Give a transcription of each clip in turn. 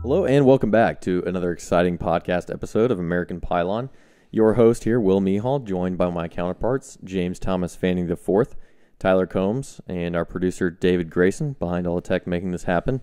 Hello and welcome back to another exciting podcast episode of American Pylon. Your host here, Will Mehall, joined by my counterparts, James Thomas Fanning IV, Tyler Combs, and our producer, David Grayson, behind all the tech making this happen.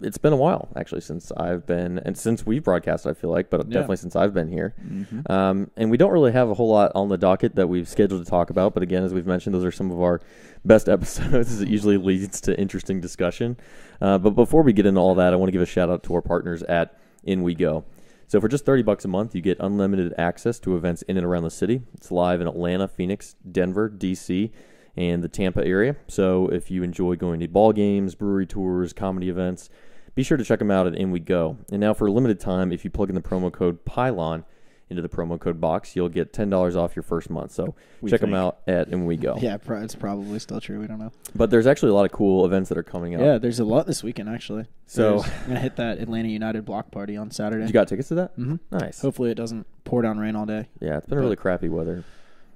It's been a while, actually, since I've been, and since we've broadcasted, I feel like, but definitely since I've been here. Mm-hmm. And we don't really have a whole lot on the docket that we've scheduled to talk about, but again, as we've mentioned, those are some of our best episodes. It usually leads to interesting discussion. But before we get into all that, I want to give a shout out to our partners at In We Go. So for just $30 a month, you get unlimited access to events in and around the city. It's live in Atlanta, Phoenix, Denver, DC, and the Tampa area. So if you enjoy going to ball games, brewery tours, comedy events, be sure to check them out at In We Go. And now for a limited time, if you plug in the promo code Pylon into the promo code box, you'll get $10 off your first month. So check them out at In We Go. Yeah, it's probably still true. We don't know. But there's actually a lot of cool events that are coming up. Yeah, there's a lot this weekend, actually. So I'm going to hit that Atlanta United block party on Saturday. You got tickets to that? Mm-hmm. Nice. Hopefully it doesn't pour down rain all day. Yeah, it's been really crappy weather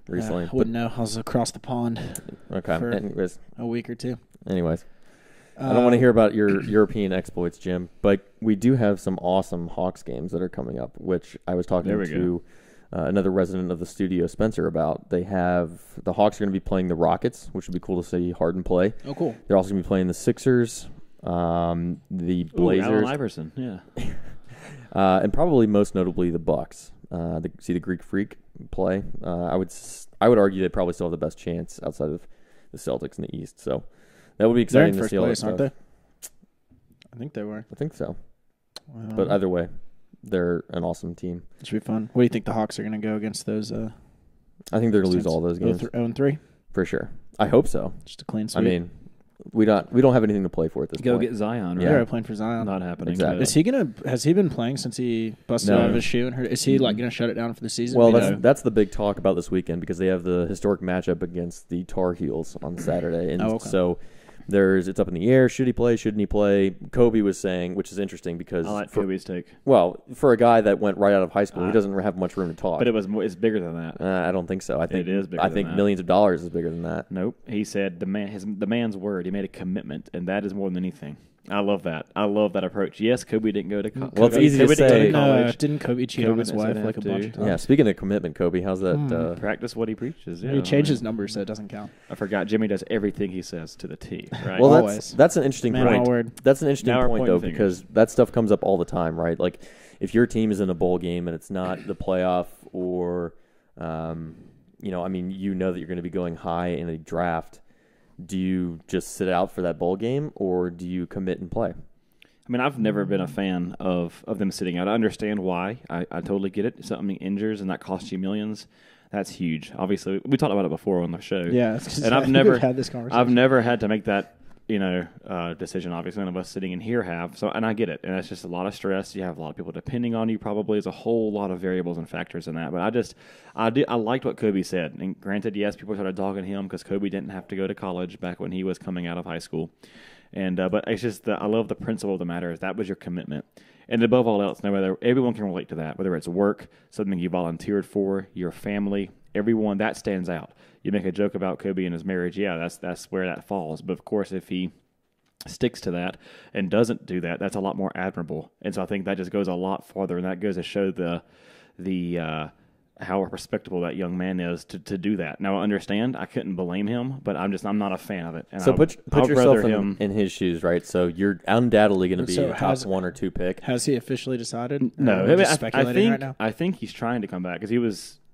recently. I wouldn't know. I was across the pond for a week or two. Anyways, I don't want to hear about your European exploits, Jim, but we do have some awesome Hawks games that are coming up, which I was talking to another resident of the studio, Spencer, about. The Hawks are going to be playing the Rockets, which would be cool to see Harden play. Oh, cool. They're also going to be playing the Sixers, the Blazers. Allen Iverson, yeah. And probably most notably the Bucks. See the Greek Freak play. I would argue they probably still have the best chance outside of the Celtics in the East. So that would be exciting to see all that stuff. Aren't they? I think they were. I think so. But either way, they're an awesome team. It should be fun. What do you think the Hawks are going to go against those? I think they're going to lose all those games. 0-3? For sure. I hope so. Just a clean sweep. I mean, we don't have anything to play for at this point. Go get Zion, right? Yeah, they're playing for Zion. Not happening. Exactly. Has he been playing since he busted out of his shoe and hurt? Is he going to shut it down for the season? Well, that's the big talk about this weekend because they have the historic matchup against the Tar Heels on Saturday. And so it's up in the air. Should he play? Shouldn't he play? Kobe was saying, which is interesting because I like Kobe's take. Well, for a guy that went right out of high school, he doesn't have much room to talk. But it's bigger than that. I don't think so. I think it is bigger. I think millions of dollars is bigger than that. Nope. He said the man's word. He made a commitment, and that is more than anything. I love that. I love that approach. Yes, Kobe didn't go to college. Well, it's easy to say. Didn't Kobe cheat on his wife like a bunch of times? Yeah, speaking of commitment, Kobe, how's that? Practice what he preaches. Yeah, he changed his number, so it doesn't count. I forgot. Jimmy does everything he says to the T, right? Well, that's an interesting point. Word. That's an interesting point, though, because that stuff comes up all the time, right? Like, if your team is in a bowl game and it's not the playoff or, that you're going to be going high in a draft, do you just sit out for that bowl game or do you commit and play? I mean, I've never been a fan of them sitting out. I understand why. I totally get it. If something injures and that costs you millions, that's huge. Obviously, we talked about it before on the show. Yeah, and I've never had this conversation. I've never had to make that decision. Obviously, none of us sitting in here have. So, and I get it. And it's just a lot of stress. You have a lot of people depending on you. Probably there's a whole lot of variables and factors in that. But I liked what Kobe said. And granted, yes, people started dogging him because Kobe didn't have to go to college back when he was coming out of high school. And but it's just I love the principle of the matter is that was your commitment. And above all else, everyone can relate to that, whether it's work, something you volunteered for, your family, everyone, that stands out. You make a joke about Kobe and his marriage, yeah, that's where that falls. But of course, if he sticks to that and doesn't do that, that's a lot more admirable. And so I think that just goes a lot farther, and that goes to show the how respectable that young man is to do that. Now I understand I couldn't blame him, but I'm not a fan of it. And so put yourself in his shoes, right? So you're undoubtedly going to be a top 1 or 2 pick. Has he officially decided? No, speculating right now. I think he's trying to come back because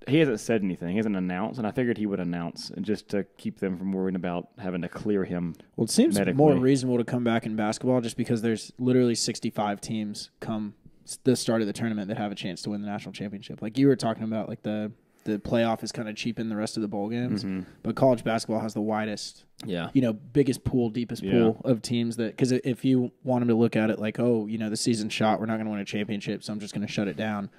he hasn't said anything. He hasn't announced, and I figured he would announce just to keep them from worrying about having to clear him. Well, it seems medically. More reasonable to come back in basketball just because there's literally 65 teams come the start of the tournament that have a chance to win the national championship. Like you were talking about, like the playoff is kind of cheaping the rest of the bowl games, but college basketball has the widest, biggest pool, deepest pool of teams that, because if you want them to look at it like, the season's shot, we're not going to win a championship, so I'm just going to shut it down.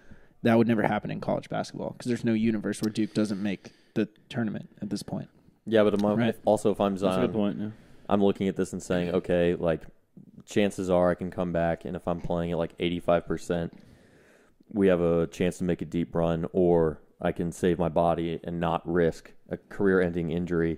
That would never happen in college basketball because there's no universe where Duke doesn't make the tournament at this point. Yeah, but also if I'm Zion, that's a good point. Yeah. I'm looking at this and saying, okay, like chances are I can come back, and if I'm playing at like 85%, we have a chance to make a deep run, or I can save my body and not risk a career-ending injury.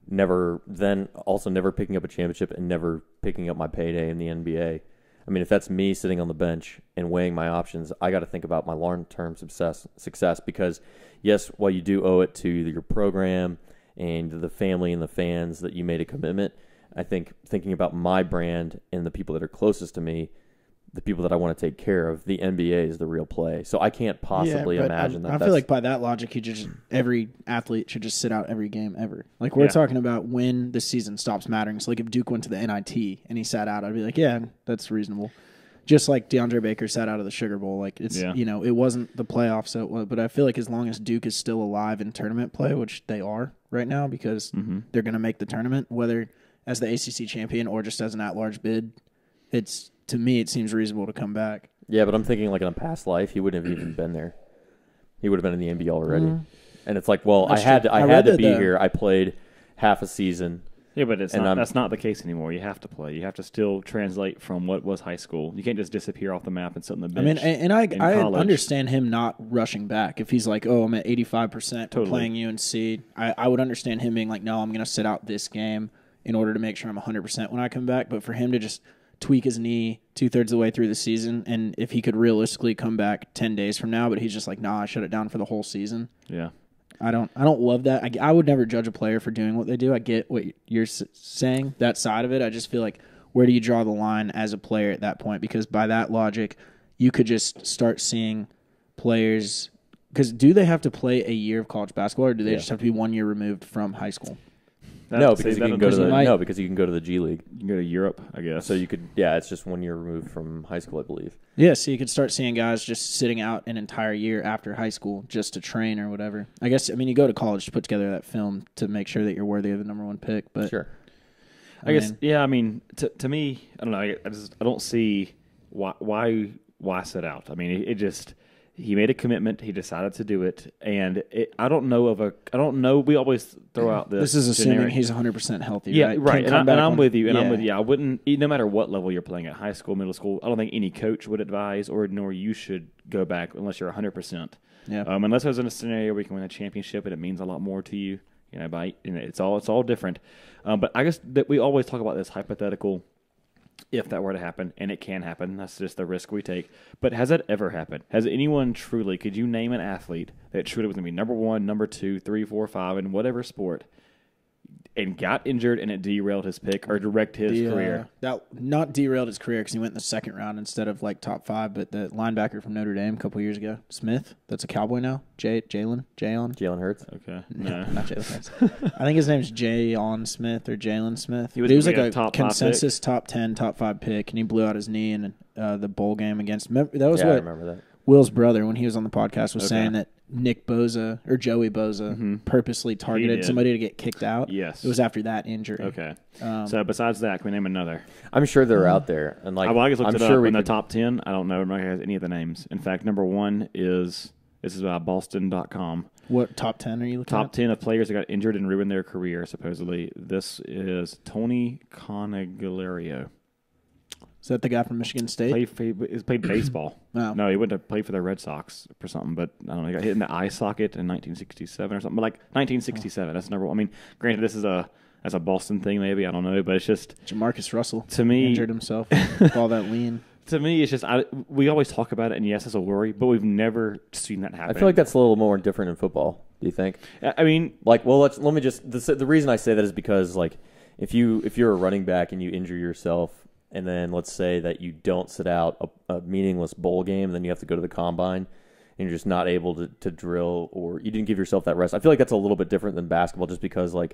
Never picking up a championship and never picking up my payday in the NBA. I mean, if that's me sitting on the bench and weighing my options, I got to think about my long-term success because, yes, while you do owe it to your program and the family and the fans that you made a commitment, I think thinking about my brand and the people that are closest to me, the people that I want to take care of, the NBA is the real play. So I can't possibly imagine that. I feel like by that logic, every athlete should just sit out every game ever. Like we're talking about when the season stops mattering. So like if Duke went to the NIT and he sat out, I'd be like, yeah, that's reasonable. Just like DeAndre Baker sat out of the Sugar Bowl. Like it's it wasn't the playoffs, so it was, but I feel like as long as Duke is still alive in tournament play, which they are right now because they're going to make the tournament, whether as the ACC champion or just as an at-large bid, to me, it seems reasonable to come back. Yeah, but I'm thinking like in a past life, he wouldn't have even been there. He would have been in the NBA already. And it's like, well, I had to be here. I played half a season. Yeah, but that's not the case anymore. You have to play. You have to still translate from what was high school. You can't just disappear off the map and sit on the bench. I mean, I understand him not rushing back. If he's like, oh, I'm at 85% playing UNC, I would understand him being like, no, I'm going to sit out this game in order to make sure I'm 100% when I come back. But for him to just tweak his knee 2/3 of the way through the season, and if he could realistically come back 10 days from now, but he's just like, nah, I shut it down for the whole season. Yeah. I don't love that. I would never judge a player for doing what they do. I get what you're saying, that side of it. I just feel like where do you draw the line as a player at that point? Because by that logic, you could just start seeing players – because do they have to play a year of college basketball or do they just have to be 1 year removed from high school? Because you can go to the G League. You can go to Europe, I guess. So you could, it's just 1 year removed from high school, I believe. Yeah, so you could start seeing guys just sitting out an entire year after high school just to train or whatever. I guess, you go to college to put together that film to make sure that you're worthy of the number one pick. But sure. I guess, to me, I don't know. I don't see why sit out. I mean, it just. He made a commitment. He decided to do it, and I don't know. We always throw out this. This is assuming he's 100% healthy. Yeah, right. And I'm with you. I'm with you. I wouldn't, no matter what level you're playing at, high school, middle school. I don't think any coach would advise, nor you should go back unless you're 100%. Yeah. Unless there's in a scenario where you can win a championship and it means a lot more to you. It's all different. But I guess that we always talk about this hypothetical. If that were to happen, and it can happen, that's just the risk we take. But has that ever happened? Has anyone truly, could you name an athlete that truly was going to be number 1, number 2, 3, 4, 5 in whatever sport and got injured and it derailed his pick or direct his career? That not derailed his career because he went in the second round instead of like top 5, but the linebacker from Notre Dame a couple years ago, Smith, that's a Cowboy now, Jalen Hurts. Okay. No, not Jalen Hurts. I think his name's Jayon Smith or Jalen Smith. He was like a consensus top 10, top 5 pick, and he blew out his knee in the bowl game against. I remember that. Will's brother, when he was on the podcast, was saying that Nick Bosa or Joey Bosa purposely targeted somebody to get kicked out. Yes. It was after that injury. Okay. So besides that, can we name another? I'm sure they're out there. And I just looked it up in the top 10. I don't know if has any of the names. In fact, number 1 is Boston.com. What top 10 are you looking at? Top 10 of players that got injured and ruined their career, supposedly. This is Tony Conigliario. Is that the guy from Michigan State? He's played baseball. No, he went to play for the Red Sox or something, but I don't know. He got hit in the eye socket in 1967 or something. But like 1967, that's number 1. I mean, granted, this is that's a Boston thing, maybe. I don't know, but it's just Jamarcus Russell. To me, injured himself with all that lean. To me, it's just we always talk about it, and yes, it's a worry, but we've never seen that happen. I feel like that's a little more different in football. Do you think? I mean, let me just. The reason I say that is because if you're a running back and you injure yourself. And then let's say that you don't sit out a meaningless bowl game, and then you have to go to the combine, and you're just not able to drill, or you didn't give yourself that rest. I feel like that's a little bit different than basketball, just because I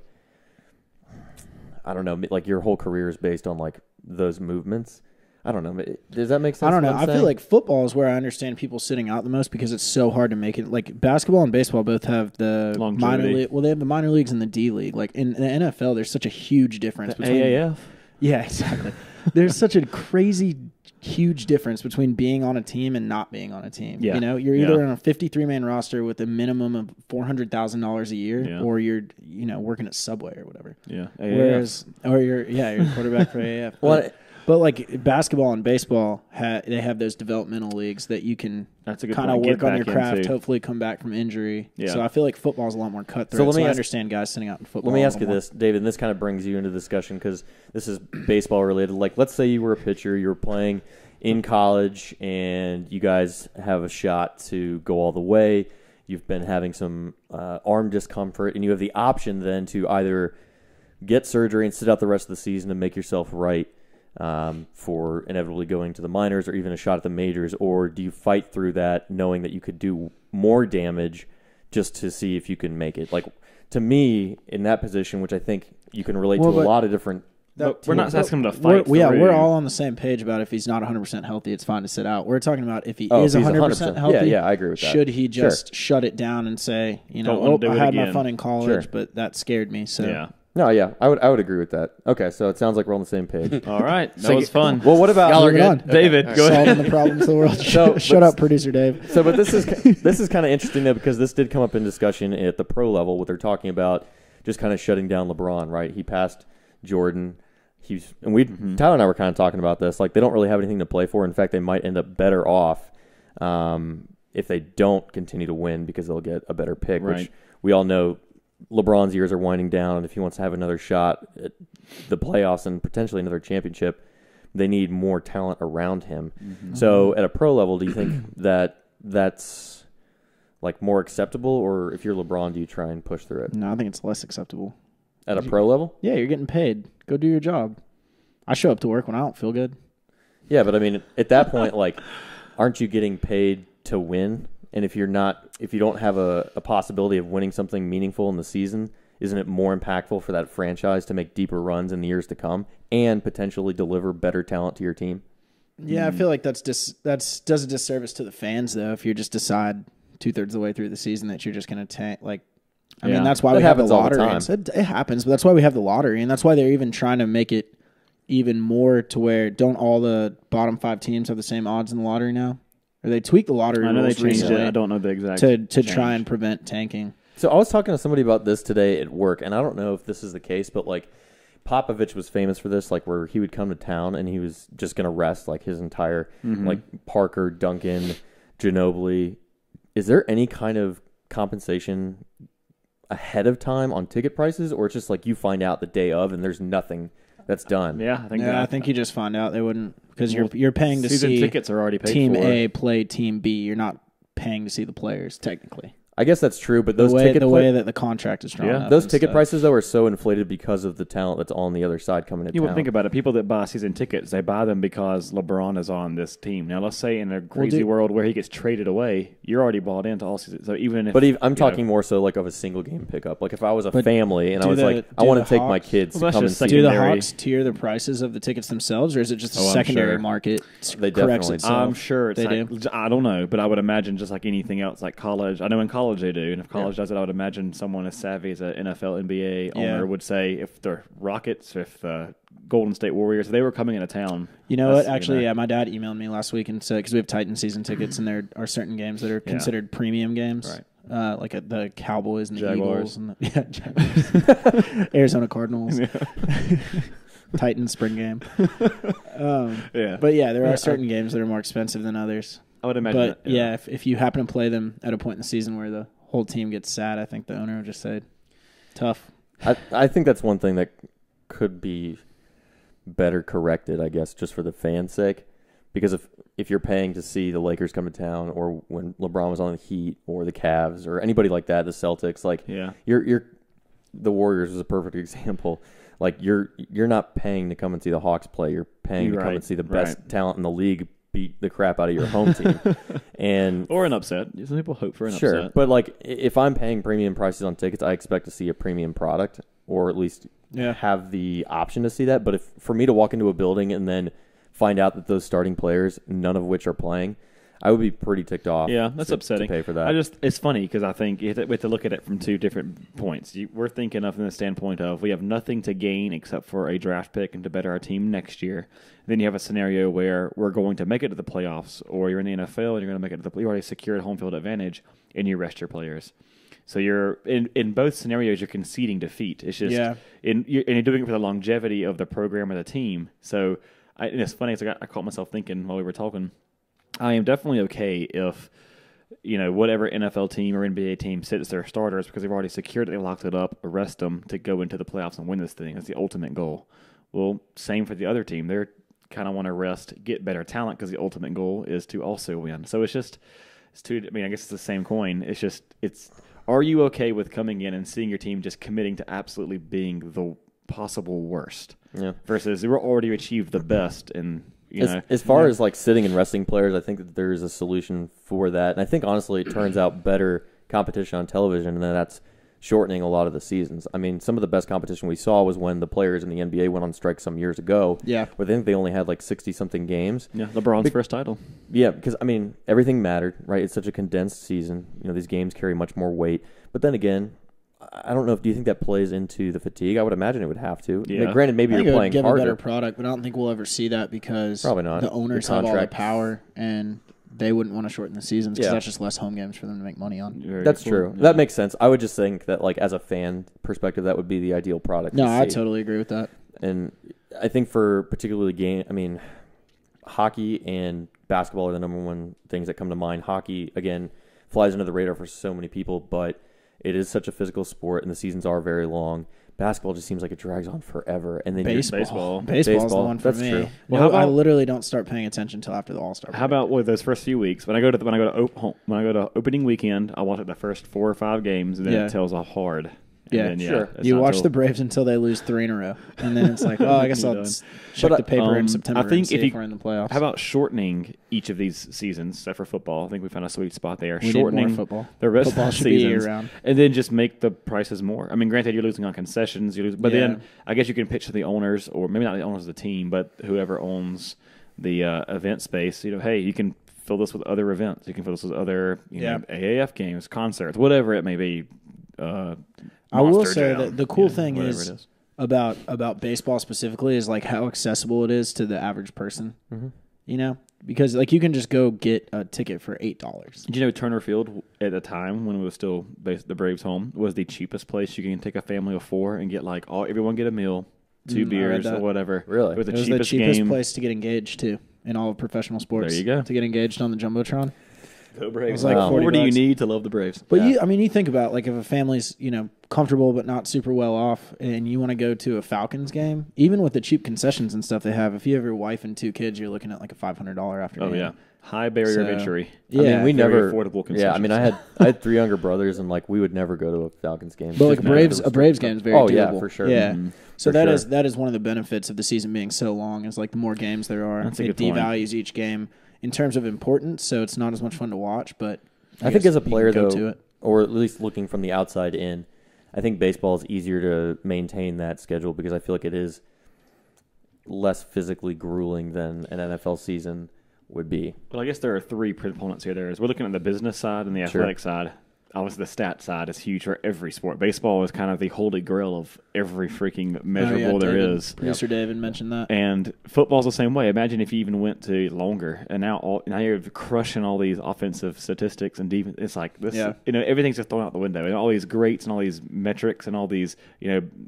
don't know, your whole career is based on those movements. I don't know. Does that make sense? I don't know. I feel like football is where I understand people sitting out the most because it's so hard to make it. Like basketball and baseball both have the minor league. Well, they have the minor leagues and the D League. Like in the NFL, there's such a huge difference between AAF. Yeah, exactly. There's such a crazy, huge difference between being on a team and not being on a team. Yeah. You're either on a 53-man roster with a minimum of $400,000 a year, or you're working at Subway or whatever. Yeah. You're quarterback for AAF. But basketball and baseball, they have those developmental leagues that you can kind of work on your craft, hopefully come back from injury. Yeah. So I feel like football is a lot more cutthroat. So I understand guys sitting out in football. Let me ask you this, David, and this kind of brings you into the discussion because this is baseball related. Let's say you were a pitcher, you were playing in college and you guys have a shot to go all the way. You've been having some arm discomfort, and you have the option then to either get surgery and sit out the rest of the season and make yourself right for inevitably going to the minors or even a shot at the majors, or do you fight through that knowing that you could do more damage just to see if you can make it? Like, to me, in that position, which I think you can relate to a lot of different... We're not asking him to fight through. Yeah, we're all on the same page about if he's not 100% healthy, it's fine to sit out. We're talking about if he is 100% healthy. Yeah, I agree with that. Should he just shut it down and say, I had my fun in college, but that scared me. So yeah. No, yeah, I would agree with that. Okay, so it sounds like we're on the same page. All right, that was fun. Well, what about y'all are good? David? Okay. Go ahead. Solving the problems of the world. Shut up, producer Dave. So, but this is kind of interesting though, because this did come up in discussion at the pro level, what they're talking about, just kind of shutting down LeBron. Right? He passed Jordan. Tyler and I were kind of talking about this. Like, they don't really have anything to play for. In fact, they might end up better off if they don't continue to win because they'll get a better pick. Right. Which we all know. LeBron's years are winding down, and if he wants to have another shot at the playoffs and potentially another championship, they need more talent around him. Mm-hmm. So at a pro level, do you think that that's like more acceptable, or if you're LeBron, do you try and push through it? No, I think it's less acceptable. At a pro level? Yeah, you're getting paid. Go do your job. I show up to work when I don't feel good. Yeah, but I mean, at that point, like, aren't you getting paid to win? And if you don't have a possibility of winning something meaningful in the season, isn't it more impactful for that franchise to make deeper runs in the years to come and potentially deliver better talent to your team? Yeah, I feel like that's does a disservice to the fans though. If you just decide 2/3 of the way through the season that you're just going to tank, like, I mean, that's why we have the lottery. It happens, but that's why we have the lottery, and that's why they're even trying to make it even more to where don't all the bottom 5 teams have the same odds in the lottery now? Or they tweaked the lottery rules. I know they changed recently it. I don't know the exact to try and prevent tanking. So I was talking to somebody about this today at work, and I don't know if this is the case, but like Popovich was famous for this, like where he would come to town and he was just going to rest like his entire like Parker, Duncan, Ginobili. Is there any kind of compensation ahead of time on ticket prices, or it's just like you find out the day of and there's nothing that's done? Yeah, I think you just find out they wouldn't, because you're paying to season see tickets are already paid Team for. A play Team B. You're not paying to see the players technically. I guess that's true, but the way that the contract is drawn up. Those ticket prices, though, are so inflated because of the talent that's on the other side coming to town. You would think about it. People that buy season tickets, they buy them because LeBron is on this team. Now, let's say in a crazy world where he gets traded away, you're already bought into all season. So even if, but I'm talking more so like of a single game pickup. Like if I was a family and I was like, I want to take my kids to come and see. Do the Hawks tier the prices of the tickets themselves, or is it just a secondary market? They definitely do. I'm sure they do. I don't know, but I would imagine just like anything else, like college. I know in college they do, and if college does it, I would imagine someone as savvy as an NFL, NBA owner would say if the Rockets, if the Golden State Warriors, if they were coming into town. You know what? Actually, my dad emailed me last week and said, because we have Titan season tickets, and there are certain games that are considered premium games, right? Like the Cowboys and the Jaguars. Eagles and the Arizona Cardinals. Titan spring game. But yeah, there are certain games that are more expensive than others. I would imagine. But if you happen to play them at a point in the season where the whole team gets sad, I think the owner would just say, tough. I think that's one thing that could be better corrected, I guess, just for the fans' sake. Because if you're paying to see the Lakers come to town, or when LeBron was on the Heat, or the Cavs, or anybody like that, the Celtics, like you're the Warriors is a perfect example. Like you're not paying to come and see the Hawks play. You're paying to come and see the best talent in the league beat the crap out of your home team, or an upset. Some people hope for an upset. Sure, but like if I'm paying premium prices on tickets, I expect to see a premium product, or at least have the option to see that. But if for me to walk into a building and then find out that those starting players, none of which are playing, I would be pretty ticked off. Yeah, that's upsetting. To pay for that. It's funny because I think we have to look at it from two different points. We're thinking of from the standpoint of we have nothing to gain except for a draft pick and to better our team next year. And then you have a scenario where we're going to make it to the playoffs, or you're in the NFL and you're going to make it to you already secured home field advantage and you rest your players. So you're in both scenarios you're conceding defeat. It's just and you're doing it for the longevity of the program or the team. So and it's funny. I caught myself thinking while we were talking. I am definitely okay if, whatever NFL team or NBA team sits their starters because they've already secured it, they locked it up, arrest them to go into the playoffs and win this thing. That's the ultimate goal. Well, same for the other team. They're kind of want to rest, get better talent because the ultimate goal is to also win. So it's two. I mean, I guess it's the same coin. It's. Are you okay with coming in and seeing your team just committing to absolutely being the possible worst? Yeah. Versus we're already achieved the best, and as far as like sitting and resting players, I think that there's a solution for that, and I think honestly it turns out better competition on television, and then that's shortening a lot of the seasons. I mean, some of the best competition we saw was when the players in the NBA went on strike some years ago. Yeah. Where I think they only had like 60-something games. Yeah, LeBron's first title. Yeah, because, I mean, everything mattered, right? It's such a condensed season. These games carry much more weight. But then again, I don't know do you think that plays into the fatigue? I would imagine it would have to. Yeah. I mean, granted, maybe I think you're it would playing give harder. a better product, but I don't think we'll ever see that because Probably not. the owners The have all the contract. power and they wouldn't want to shorten the seasons because Yeah. that's just less home games for them to make money on. That's true. Yeah. That makes sense. I would just think that, like, as a fan perspective, that would be the ideal product. No, to I see. totally agree with that. And I think for particularly hockey and basketball are the number one things that come to mind. Hockey, again, flies under the radar for so many people, but it is such a physical sport, and the seasons are very long. Basketball just seems like it drags on forever. And then Baseball's the Baseball, one for that's me. true. Well, I literally don't start paying attention until after the All-Star break. How about with those first few weeks? When I go to opening weekend, I watch the first 4 or 5 games, and then Yeah. it tells off hard. Yeah, And then, sure. it's You not watch till- the Braves until they lose 3 in a row, and then it's like, oh, I guess I'll Done. check But, the paper in September I think and see if if you- we're in the playoffs. How about shortening each of these seasons, except for football? I think we found a sweet spot there. We need Shortening more football. the rest Football of the should be seasons, year-round. and then just make the prices more. I mean, granted, you're losing on concessions, but Yeah. then I guess you can pitch to the owners, or maybe not the owners of the team, but whoever owns the event space. Hey, you can fill this with other events. You can fill this with other AAF games, concerts, whatever it may be. I will Monster say Jam, that the cool thing whatever is, it is. about baseball specifically is like how accessible it is to the average person. Mhm. Because like you can just go get a ticket for $8. Did you know Turner Field at the time when it was still the Braves' home was the cheapest place you can take a family of 4 and get like everyone get a meal, 2 I read beers or that. whatever. Really? It was the It was cheapest the cheapest game. place to get engaged too in all of professional sports. There you go. To get engaged on the jumbotron. Go It Braves! was like Wow. What more do you $40. need to love the Braves? But Yeah. you think about like if a family's comfortable but not super well off, and you want to go to a Falcons game, even with the cheap concessions and stuff they have. If you have your wife and 2 kids, you're looking at like a $500 after. Oh yeah, high barrier of So, entry. yeah. I mean, we very never affordable Yeah, I mean, concessions. I had 3 younger brothers, and like we would never go to a Falcons game. But like Just a Braves because game is very Oh doable. yeah, for sure. Yeah. Mhm. So For that sure. is one of the benefits of the season being so long. Is like the more games there are, That's a it good point. devalues each game in terms of importance. So it's not as much fun to watch. But I think as a player, go though, to it. or at least looking from the outside in, I think baseball is easier to maintain that schedule because I feel like it is less physically grueling than an NFL season would be. Well, I guess there are 3 components here. We're looking at the business side and the Sure. athletic side. Obviously, the stat side is huge for every sport. Baseball is kind of the holy grail of every freaking measurable there David, is. Producer David mentioned that. And football's the same way. Imagine if you even went to longer, and now you're crushing all these offensive statistics and defense. It's like this, Yeah. everything's just thrown out the window. And all these greats and all these metrics and all these,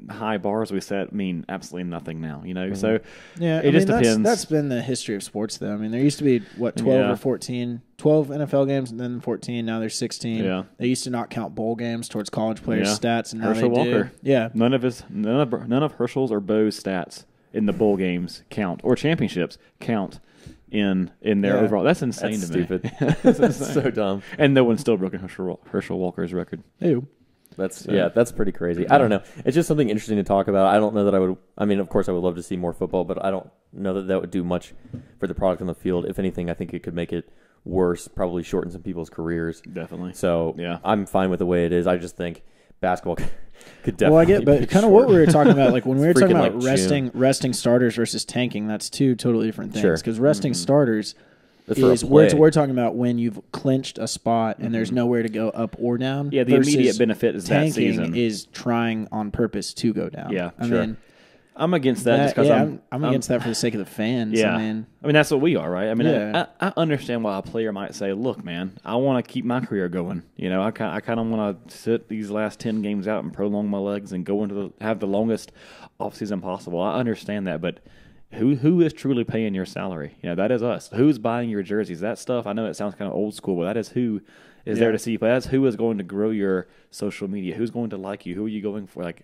high bars we set mean absolutely nothing now. So Yeah, it just depends. That's been the history of sports, though. I mean, there used to be 12 Yeah. or 14, 12 NFL games, and then 14. Now there's 16. Yeah. They used to not count bowl games towards college players' Yeah. stats, and now Herschel they Walker. do. Yeah, none of Herschel's or Bo's stats in the bowl games count or championships count in their Yeah. overall. That's insane That's to me. stupid. That's That's insane. so dumb. And no one's still broken Herschel Walker's record. Ew. That's pretty crazy. I don't know. It's just something interesting to talk about. I don't know that I would. I mean, of course, I would love to see more football, but I don't know that would do much for the product on the field. If anything, I think it could make it worse. Probably shorten some people's careers. Definitely. So Yeah. I'm fine with the way it is. I just think basketball could definitely. Well, I get, be but kind of what we shorter. were talking about, like when we were It's talking freaking about like resting starters versus tanking, that's 2 totally different Sure. things. Because resting starters That's for a is we're play. talking about when you've clinched a spot and there's nowhere to go up or down. Yeah, the versus immediate benefit is that tanking season. is trying on purpose to go down. Yeah, I sure. mean, I'm against that just because I'm against that for the sake of the fans. Yeah. I mean, that's what we are, right? I mean, Yeah. I understand why a player might say, "Look, man, I want to keep my career going. I kind of want to sit these last 10 games out and prolong my legs and go have the longest offseason possible." I understand that, but who is truly paying your salary? That is us. Who's buying your jerseys? That stuff. I know it sounds kind of old school, but that is who is there to see you play. That's who is going to grow your social media. Who's going to like you? Who are you going for? Like,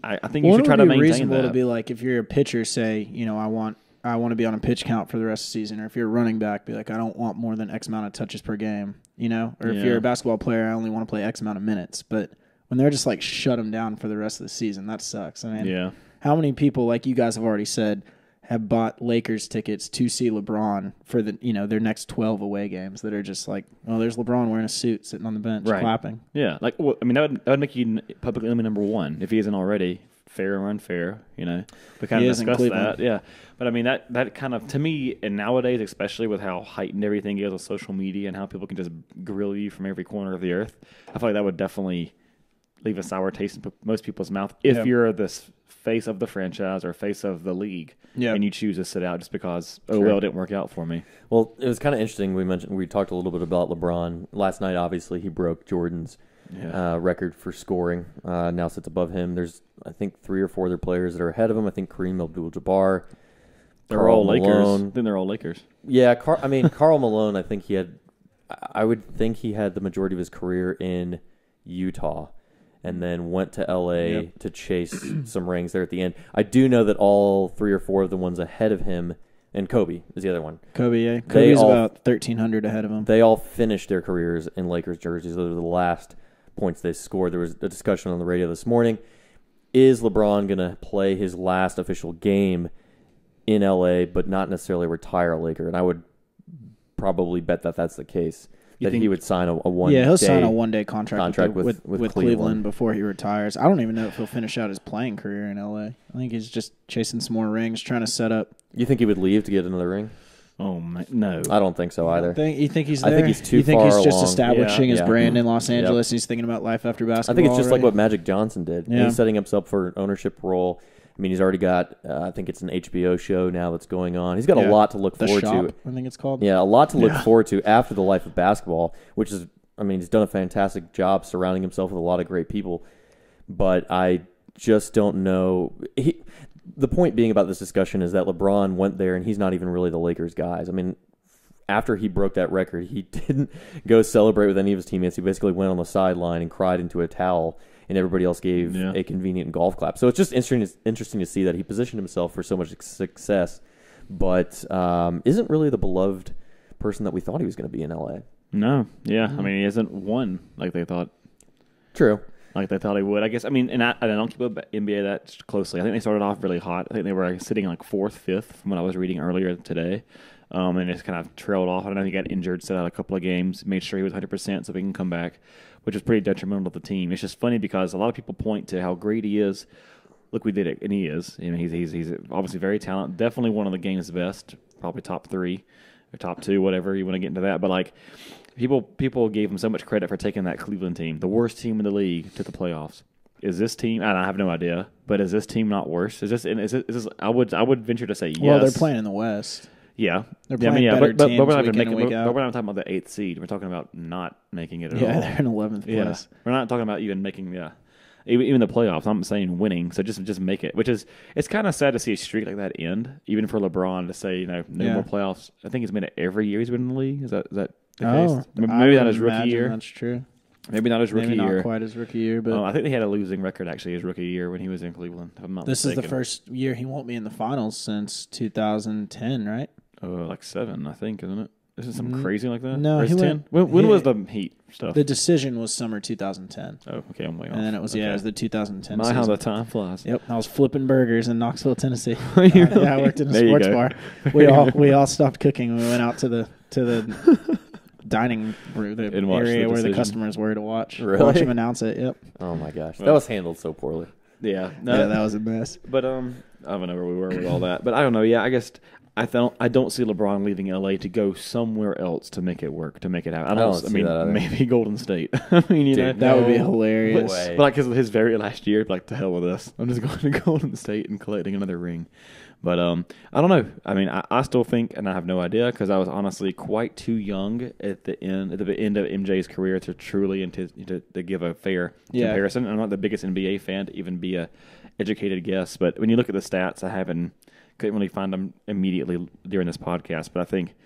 I think you should try to maintain reasonable that. to be like if you're a pitcher, say I want I want to be on a pitch count for the rest of the season. Or if you're a running back, be like, I don't want more than X amount of touches per game, you know? Or if you're a basketball player, I only want to play X amount of minutes. But when they're just like shut them down for the rest of the season, that sucks. I mean, how many people, like you guys have already said, have bought Lakers tickets to see LeBron for their next 12 away games that are just like, oh, there's LeBron wearing a suit sitting on the bench clapping. Yeah, like that would make you public enemy number one if he isn't already. Fair or unfair, we kind of discussed that. Yeah, but I mean that kind of, to me, and nowadays, especially with how heightened everything is with social media and how people can just grill you from every corner of the earth, I feel like that would definitely leave a sour taste in most people's mouth if you're this face of the franchise or face of the league, and you choose to sit out just because it didn't work out for me. Well, it was kind of interesting. We talked a little bit about LeBron last night. Obviously, he broke Jordan's record for scoring. Now sits above him. There's, I think, 3 or 4 other players that are ahead of him. I think Kareem Abdul-Jabbar. They're all Lakers. Then they're all Lakers. Yeah, Karl Malone, I would think he had the majority of his career in Utah and then went to L.A. to chase some rings there at the end. I do know that all 3 or 4 of the ones ahead of him, and Kobe is the other one. Kobe's about 1,300 ahead of him. They all finished their careers in Lakers jerseys. Those are the last points they scored. There was a discussion on the radio this morning. Is LeBron going to play his last official game in L.A. but not necessarily retire a Laker? And I would probably bet that that's the case. He would sign a one-day he'll sign a one-day contract with Cleveland before he retires. I don't even know if he'll finish out his playing career in L.A. I think he's just chasing some more rings, trying to set up. You think he would leave to get another ring? Oh, my, no. I don't think so either. You think he's there? I think he's too far along. You think he's just establishing his brand in Los Angeles? He's thinking about life after basketball. I think it's just like what Magic Johnson did. Yeah. He's setting himself for an ownership role. I mean, he's already got, I think it's an HBO show now that's going on. He's got a lot to look forward to. I think it's called. Yeah, a lot to look forward to after the life of basketball, which is, he's done a fantastic job surrounding himself with a lot of great people. But I just don't know. The point being about this discussion is that LeBron went there, and he's not even really the Lakers guys. I mean, after he broke that record, he didn't go celebrate with any of his teammates. He basically went on the sideline and cried into a towel, and everybody else gave a convenient golf clap. So it's just interesting to see that he positioned himself for so much success, but isn't really the beloved person that we thought he was going to be in L.A. No, yeah. I mean, he hasn't won like they thought. True. Like they thought he would. I guess, and I don't keep up NBA that closely. I think they started off really hot. I think they were sitting like 4th, 5th from what I was reading earlier today. And it's kind of trailed off. I don't know if he got injured, set out a couple of games, made sure he was 100% so he can come back, which was pretty detrimental to the team. It's just funny because a lot of people point to how great he is. Look, we did it, and he is. I mean, he's obviously very talented. Definitely one of the game's best, probably top 3 or top 2, whatever you want to get into that. But like, people gave him so much credit for taking that Cleveland team, the worst team in the league, to the playoffs. Is this team? I have no idea, but is this team not worse? Is this? I would venture to say yes. Well, they're playing in the West. Yeah, they're playing better teams but we're not week in and week out. But we're not talking about the 8th seed. We're talking about not making it at all. Yeah, they're in 11th place. Yeah. We're not talking about even making even the playoffs. I'm saying winning. So just make it. Which is, it's kind of sad to see a streak like that end. Even for LeBron to say no more playoffs. I think he's made it every year he's been in the league. Is that the case? Maybe not his rookie year. That's true. Maybe not his rookie year. Not quite his rookie year, but I think they had a losing record actually his rookie year when he was in Cleveland. If I'm not this mistaken. is the first year he won't be in the finals since 2010, right? Like 7, I think, isn't it? Isn't it something crazy like that? No, he 10. When was the Heat stuff? The decision was summer 2010. Oh, okay, I'm way off. And then it was it was the 2010 season. How the time flies. Yep, I was flipping burgers in Knoxville, Tennessee. I worked in a sports bar. We all stopped cooking and we went out to the dining room, the area where the customers were to watch watch him announce it. Yep. Oh my gosh, that was handled so poorly. Yeah, that was a mess. But I don't know where we were with all that. But I don't know. Yeah, I guess I don't see LeBron leaving LA to go somewhere else to make it work, to make it happen. I mean, maybe Golden State. I mean, that would be hilarious. But like his very last year, like, to hell with this. I'm just going to Golden State and collecting another ring. But I don't know. I mean, I still think, and I have no idea, because I was honestly quite too young at the end of MJ's career to truly and to give a fair comparison. I'm not the biggest NBA fan to even be a educated guess, but when you look at the stats, couldn't really find them immediately during this podcast. But I think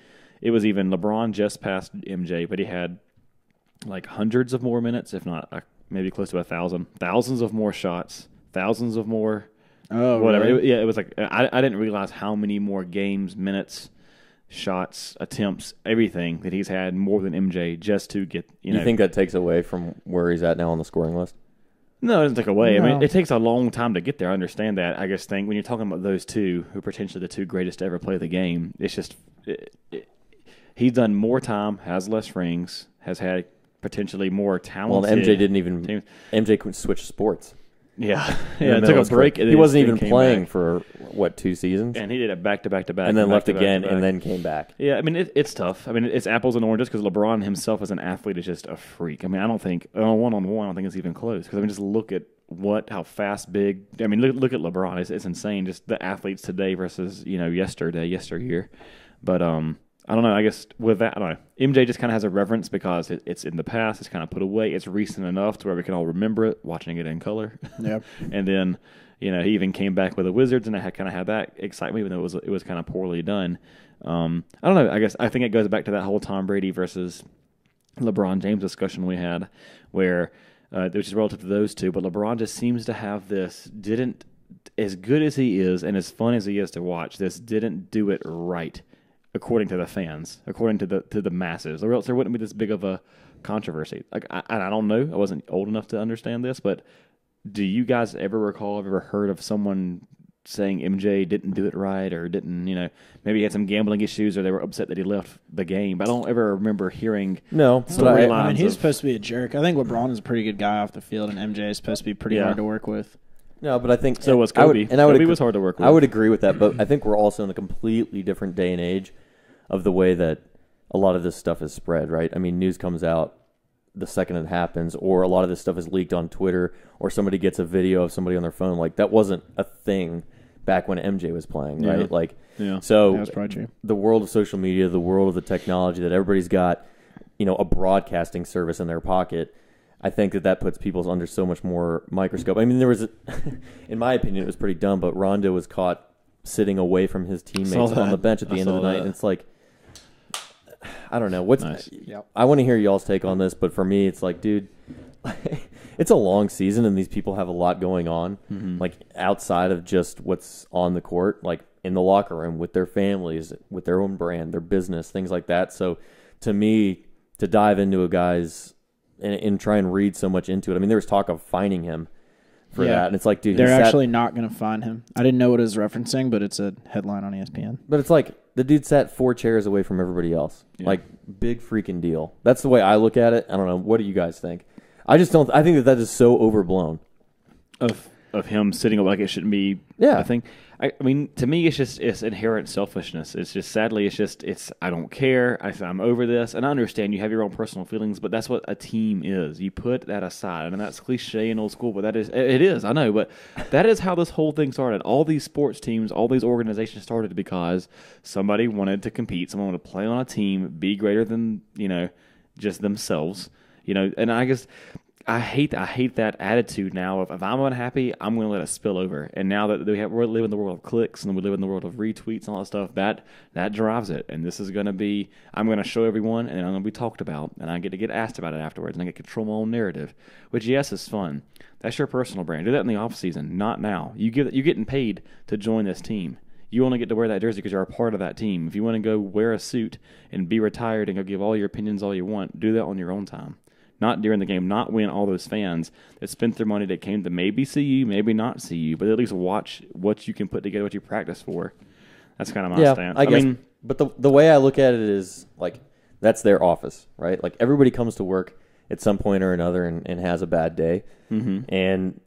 it was even LeBron just passed MJ, but he had like hundreds of more minutes, if not maybe close to 1,000, thousands of more shots, thousands of more Oh, whatever. really? It was like I didn't realize how many more games, minutes, shots, attempts, everything that he's had more than MJ just to get. You think that takes away from where he's at now on the scoring list? No, it doesn't take away. I mean, No. it takes a long time to get there. I understand that. I just think when you're talking about those two, who are potentially the two greatest to ever play the game, it's just he's done more time, has less rings, has had potentially more talent. Well, MJ didn't even. teams. MJ couldn't switch sports. Yeah, In yeah. the It took middle a of his break. career. And He then wasn't then even came playing back. for 2 seasons, And he did it back to back to back, and then back left to back to again, back. and then came back. Yeah, I mean it's tough. I mean it's apples and oranges because LeBron himself as an athlete is just a freak. I mean I don't think one-on-one I don't think it's even close because I mean just look at how fast, big. I mean look at LeBron. It's insane just the athletes today versus yesteryear. But I don't know. I guess with that, I don't know. MJ just kind of has a reverence because it's in the past. It's kind of put away. It's recent enough to where we can all remember it, watching it in color. Yeah. And then, he even came back with the Wizards, and I had that excitement, even though it was kind of poorly done. I don't know. I think it goes back to that whole Tom Brady versus LeBron James discussion we had, where which is relative to those two. But LeBron just seems to have this as good as he is and as fun as he is to watch. This didn't do it right. According to the fans, according to the masses, or else there wouldn't be this big of a controversy. Like I don't know, I wasn't old enough to understand this, but do you guys ever heard of someone saying MJ didn't do it right or didn't, maybe he had some gambling issues or they were upset that he left the game? But I don't ever remember hearing No, but I mean, he's supposed to be a jerk. I think LeBron is a pretty good guy off the field, and MJ is supposed to be pretty hard to work with. No, but I think so was Kobe. Kobe was hard to work with. I would agree with that, but I think we're also in a completely different day and age of the way that a lot of this stuff is spread, right? I mean, news comes out the second it happens, or a lot of this stuff is leaked on Twitter, or somebody gets a video of somebody on their phone. Like, that wasn't a thing back when MJ was playing, right? So That's probably true. The world of social media, the world of the technology that everybody's got, a broadcasting service in their pocket, I think that puts people under so much more microscope. I mean, there was, in my opinion, it was pretty dumb, but Rondo was caught sitting away from his teammates on the bench at the end of the night, and it's like, I don't know. Nice. I want to hear y'all's take on this, but for me, it's like, dude, it's a long season, and these people have a lot going on, like outside of just what's on the court, like in the locker room with their families, with their own brand, their business, things like that. So, to me, to dive into a guy's and try and read so much into it, I mean, there was talk of fining him for that, and it's like, dude, they're actually not going to fine him. I didn't know what it was referencing, but it's a headline on ESPN. But it's like the dude sat 4 chairs away from everybody else. Yeah. Like, big freaking deal. That's the way I look at it. I don't know. What do you guys think? I just don't. I think that is so overblown. Of him sitting like it shouldn't be a thing. I mean, to me, it's inherent selfishness. It's just, sadly, it's I don't care. I'm over this. And I understand you have your own personal feelings, but that's what a team is. You put that aside. And that's cliche and old school, but it is, I know. But that is how this whole thing started. All these sports teams, all these organizations started because somebody wanted to compete. Someone wanted to play on a team, be greater than, just themselves. And I guess I hate that attitude now of if I'm unhappy, I'm going to let it spill over. And now that we live in the world of clicks and we live in the world of retweets and all that stuff, that drives it. And this is going to be, I'm going to show everyone and I'm going to be talked about and I get asked about it afterwards and I get to control my own narrative, which, yes, is fun. That's your personal brand. Do that in the off season, not now. You're getting paid to join this team. You only get to wear that jersey because you're a part of that team. If you want to go wear a suit and be retired and go give all your opinions all you want, do that on your own time. Not during the game, not when all those fans that spent their money that came to maybe see you, maybe not see you, but at least watch what you can put together, what you practice for. That's kind of my stance. I guess, but the way I look at it is, like, that's their office, right? Like, everybody comes to work at some point or another and has a bad day. Mm-hmm. And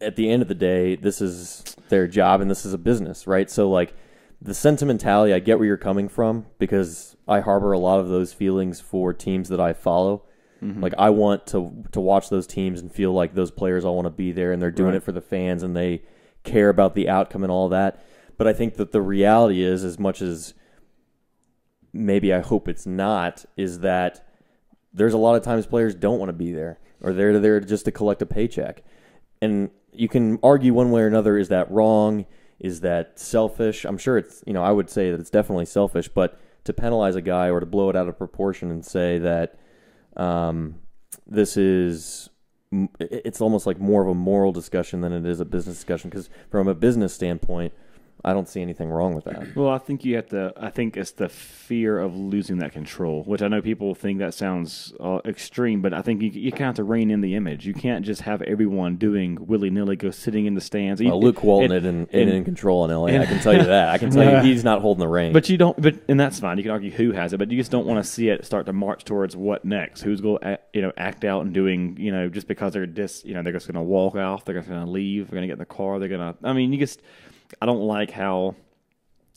at the end of the day, this is their job and this is a business, right? So, like, the sentimentality, I get where you're coming from because I harbor a lot of those feelings for teams that I follow. Mm-hmm. Like, I want to watch those teams and feel like those players all want to be there and they're doing it for the fans and they care about the outcome and all that. But I think that the reality is, as much as maybe I hope it's not, is that there's a lot of times players don't want to be there or they're there just to collect a paycheck. And you can argue one way or another, is that wrong? Is that selfish? I'm sure it's, I would say that it's definitely selfish, but to penalize a guy or to blow it out of proportion and say that this is it's almost like more of a moral discussion than it is a business discussion, because from a business standpoint, I don't see anything wrong with that. Well, I think I think it's the fear of losing that control, which I know people think that sounds extreme, but I think you kind of have to rein in the image. You can't just have everyone doing willy-nilly, go sitting in the stands. Luke Walton isn't in control in LA. I can tell you that. I can tell you he's not holding the reins. But you don't. And that's fine. You can argue who has it, but you just don't want to see it start to march towards what next. Who's going to act out and doing just because they're they're just going to walk off. They're just going to leave. They're going to get in the car. They're going to. I mean, I don't like how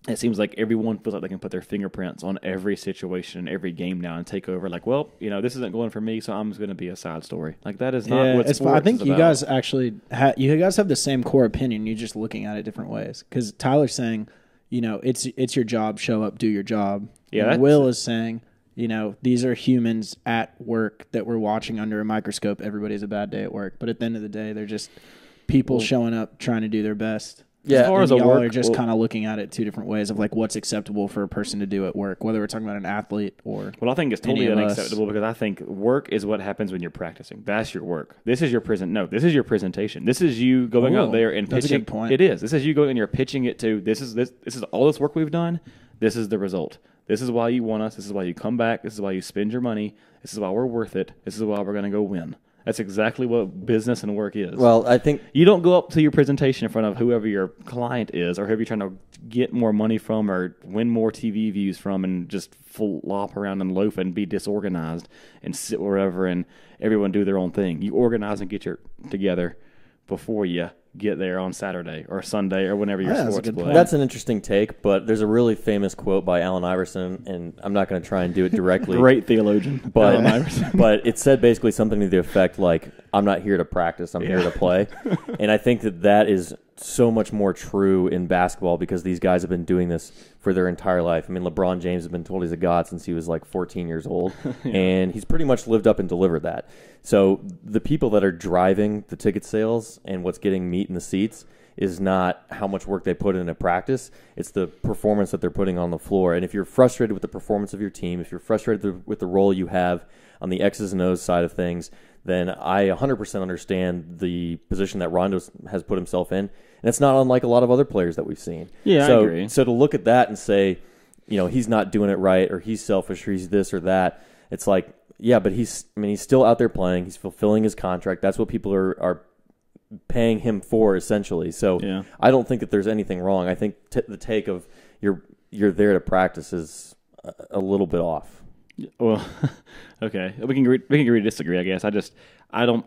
it seems like everyone feels like they can put their fingerprints on every situation, every game now, and take over. Like, well, this isn't going for me, so I'm just going to be a side story. Like, that is not what sports I think is you about. guys actually you guys have the same core opinion. You're just looking at it different ways. Because Tyler's saying, it's your job. Show up, do your job. Yeah. And Will is saying, these are humans at work that we're watching under a microscope. Everybody's a bad day at work, but at the end of the day, they're just people showing up trying to do their best. Yeah, as far as y'all are just kind of looking at it two different ways of like what's acceptable for a person to do at work, whether we're talking about an athlete or. Well, I think it's totally unacceptable because I think work is what happens when you're practicing. That's your work. This is your this is your presentation. This is you going out there and pitching. That's a good point. It is. This is you going and you're pitching it to. This is all this work we've done. This is the result. This is why you want us. This is why you come back. This is why you spend your money. This is why we're worth it. This is why we're going to go win. That's exactly what business and work is. Well, I think you don't go up to your presentation in front of whoever your client is or whoever you're trying to get more money from or win more TV views from and just flop around and loaf and be disorganized and sit wherever and everyone do their own thing. You organize and get your together before you get there on Saturday or Sunday or whenever your sports play. That's an interesting take, but there's a really famous quote by Allen Iverson, and I'm not going to try and do it directly. Great theologian, Allen Iverson. But it said basically something to the effect like, I'm not here to practice, I'm here to play. And I think that is so much more true in basketball because these guys have been doing this for their entire life. I mean, LeBron James has been told he's a god since he was like 14 years old, and he's pretty much lived up and delivered that. So the people that are driving the ticket sales and what's getting meat in the seats is not how much work they put into practice. It's the performance that they're putting on the floor. And if you're frustrated with the performance of your team, if you're frustrated with the role you have on the X's and O's side of things, then I 100% understand the position that Rondo has put himself in. And it's not unlike a lot of other players that we've seen. Yeah, I agree. So to look at that and say, he's not doing it right or he's selfish or he's this or that, it's like, yeah, but he's still out there playing. He's fulfilling his contract. That's what people are paying him for, essentially. So I don't think that there's anything wrong. I think the take of you're there to practice is a little bit off. Well, okay, we can agree to disagree. I guess I think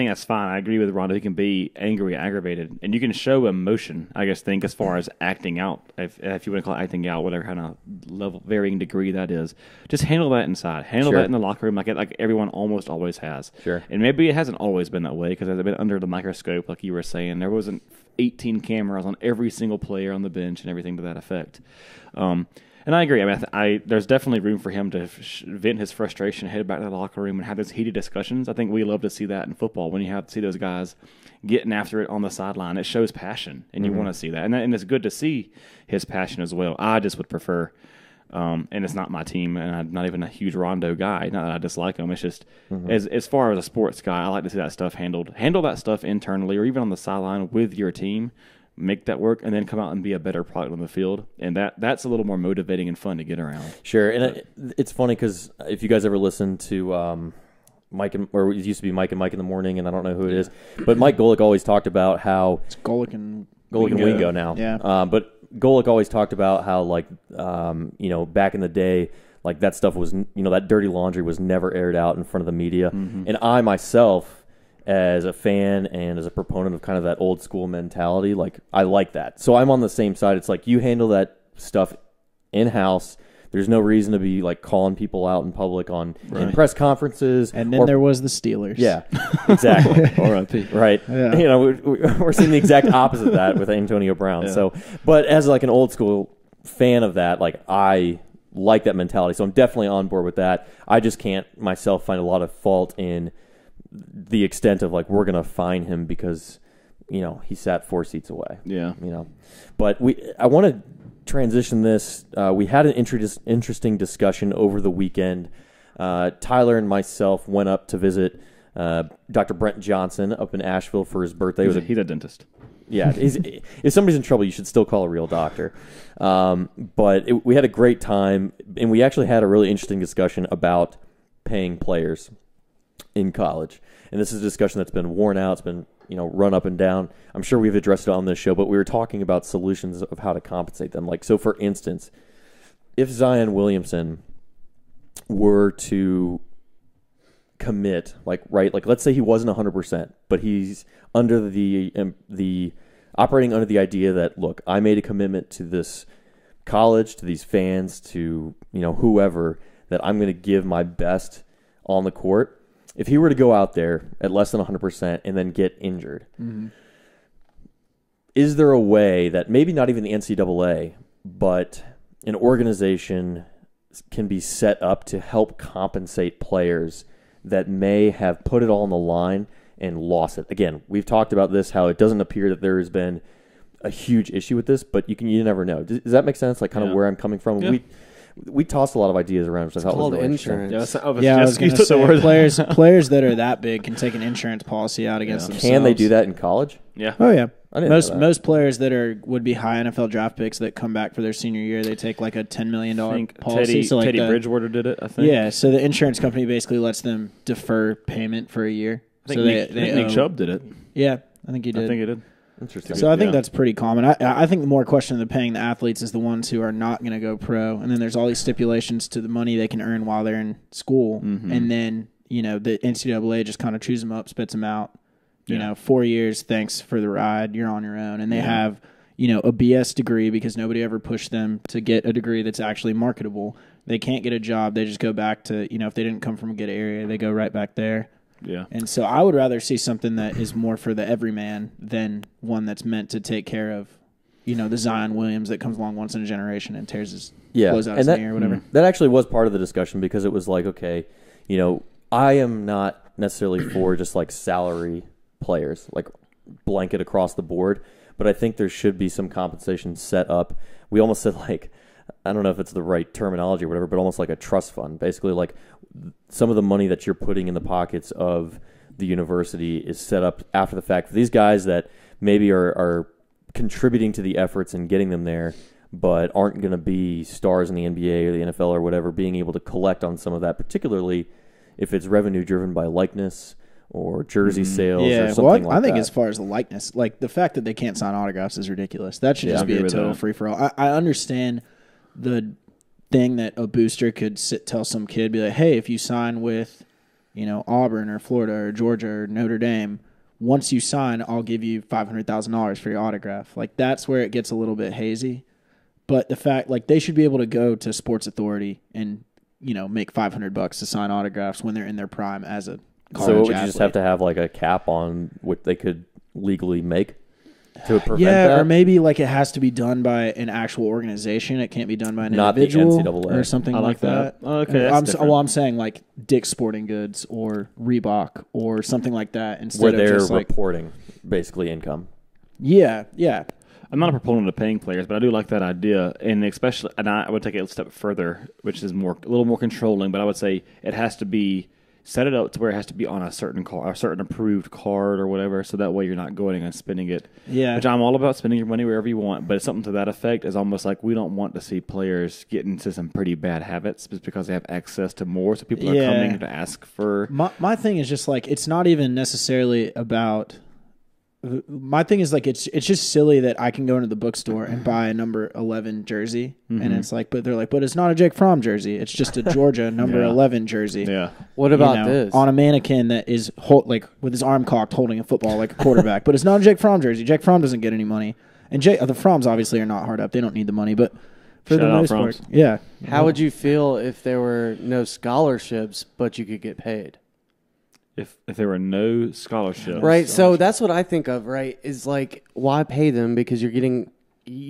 that's fine. I agree with Rondo. He can be angry, aggravated, and you can show emotion. I guess as far as acting out, if you want to call it acting out, whatever kind of level, varying degree that is, just handle that inside. Handle that in the locker room, like everyone almost always has. Sure. And maybe it hasn't always been that way because it's been under the microscope, like you were saying. There wasn't 18 cameras on every single player on the bench and everything to that effect. And I agree. I mean, there's definitely room for him to vent his frustration, head back to the locker room, and have those heated discussions. I think we love to see that in football when you have to see those guys getting after it on the sideline. It shows passion, and you want to see that. And it's good to see his passion as well. I just would prefer, and it's not my team, and I'm not even a huge Rondo guy. Not that I dislike him. It's just as far as a sports guy, I like to see that stuff handled. Handle that stuff internally or even on the sideline with your team. Make that work, and then come out and be a better product on the field. And that's a little more motivating and fun to get around. Sure, and it's funny because if you guys ever listen to Mike, or it used to be Mike and Mike in the Morning, and I don't know who it is, but Mike Golick always talked about how... It's Golick and Wingo now. Yeah. But Golick always talked about how, back in the day, like that stuff was, that dirty laundry was never aired out in front of the media. Mm-hmm. And I myself... as a fan and as a proponent of kind of that old school mentality, I like that. So I'm on the same side. It's like you handle that stuff in-house. There's no reason to be calling people out in public in press conferences. And then there was the Steelers. Yeah, exactly. R.I.P. Right. Yeah. We're seeing the exact opposite of that with Antonio Brown. Yeah. So, but as an old school fan of that, I like that mentality. So I'm definitely on board with that. I just can't myself find a lot of fault in the extent of we're going to fine him because, he sat 4 seats away. Yeah. But I want to transition this. We had an interesting discussion over the weekend. Tyler and myself went up to visit Dr. Brent Johnson up in Asheville for his birthday. He's a dentist. Yeah, if somebody's in trouble, you should still call a real doctor. But we had a great time, and we actually had a really interesting discussion about paying players in college. And this is a discussion that's been worn out. It's been run up and down. I'm sure we've addressed it on this show, but we were talking about solutions of how to compensate them. Like, so for instance, if Zion Williamson were to commit, like let's say he wasn't 100%, but he's under the operating under the idea that, look, I made a commitment to this college, to these fans, to whoever, that I'm going to give my best on the court. If he were to go out there at less than 100% and then get injured, is there a way that maybe not even the NCAA, but an organization can be set up to help compensate players that may have put it all on the line and lost it? Again, we've talked about this, how it doesn't appear that there has been a huge issue with this, but you never know. Does that make sense? Like, kind of where I'm coming from? Yeah. We tossed a lot of ideas around, which I thought was called really insurance. I was going to say, players that are that big can take an insurance policy out against themselves. Can they do that in college? Yeah. Oh, yeah. I didn't know that. Most players that would be high NFL draft picks that come back for their senior year, they take like a $10 million policy. Teddy Bridgewater did it, I think. Yeah, so the insurance company basically lets them defer payment for a year. I think Nick Chubb did it. Yeah, I think he did. I think he did. Interesting. So I think that's pretty common. I think the more question of paying the athletes is the ones who are not going to go pro, and then there's all these stipulations to the money they can earn while they're in school, and then the NCAA just kind of chews them up, spits them out. 4 years, thanks for the ride, you're on your own, and they have a BS degree because nobody ever pushed them to get a degree that's actually marketable. They can't get a job. They just go back to if they didn't come from a good area, they go right back there. Yeah. And so I would rather see something that is more for the everyman than one that's meant to take care of, the Zion Williams that comes along once in a generation and tears his clothes out his knee or whatever. That actually was part of the discussion, because it was like, okay, I am not necessarily for just like salary players, like blanket across the board, but I think there should be some compensation set up. We almost said, like, I don't know if it's the right terminology or whatever, but almost like a trust fund. Basically, like, some of the money that you're putting in the pockets of the university is set up after the fact for these guys that maybe are contributing to the efforts and getting them there, but aren't going to be stars in the NBA or the NFL or whatever, being able to collect on some of that, particularly if it's revenue driven by likeness or jersey sales or something like that. I think as far as the likeness, like the fact that they can't sign autographs is ridiculous. That should just be a total free-for-all. I understand the thing that a booster could tell some kid, be like, hey, if you sign with, Auburn or Florida or Georgia or Notre Dame, once you sign, I'll give you $500,000 for your autograph. Like, that's where it gets a little bit hazy. But the fact, like, they should be able to go to Sports Authority and, make $500 to sign autographs when they're in their prime as a college So what would you athlete. just have to have like a cap on what they could legally make to prevent Yeah, that? or maybe like it has to be done by an actual organization. It can't be done by an Not the individual NCAA. or something I like that. Okay, that's different. I'm saying like Dick's Sporting Goods or Reebok or something like that instead where of they're just like reporting basically income. yeah. I'm not a proponent of paying players, but I do like that idea, and especially, and I would take it a step further, which is a little more controlling. But I would say it has to be set it up to where it has to be on a certain card, a certain approved card or whatever, so that way you're not going and spending it. Yeah. Which I'm all about spending your money wherever you want, but it's something to that effect is almost like we don't want to see players get into some pretty bad habits just because they have access to more, so people are coming to ask for. My thing is just like it's not even necessarily about. My thing is like it's just silly that I can go into the bookstore and buy a number 11 jersey, and it's like, but they're like, but it's not a Jake Fromm jersey. It's just a Georgia number 11 jersey. Yeah. What about this? On a mannequin that is like with his arm cocked, holding a football like a quarterback. But it's not a Jake Fromm jersey. Jake Fromm doesn't get any money, and the Fromms obviously are not hard up. They don't need the money, but for Shout the out most Fromms. part, yeah. How would you feel if there were no scholarships, but you could get paid? If there were no scholarships. Right, so that's what I think of, right, is like, why pay them? Because you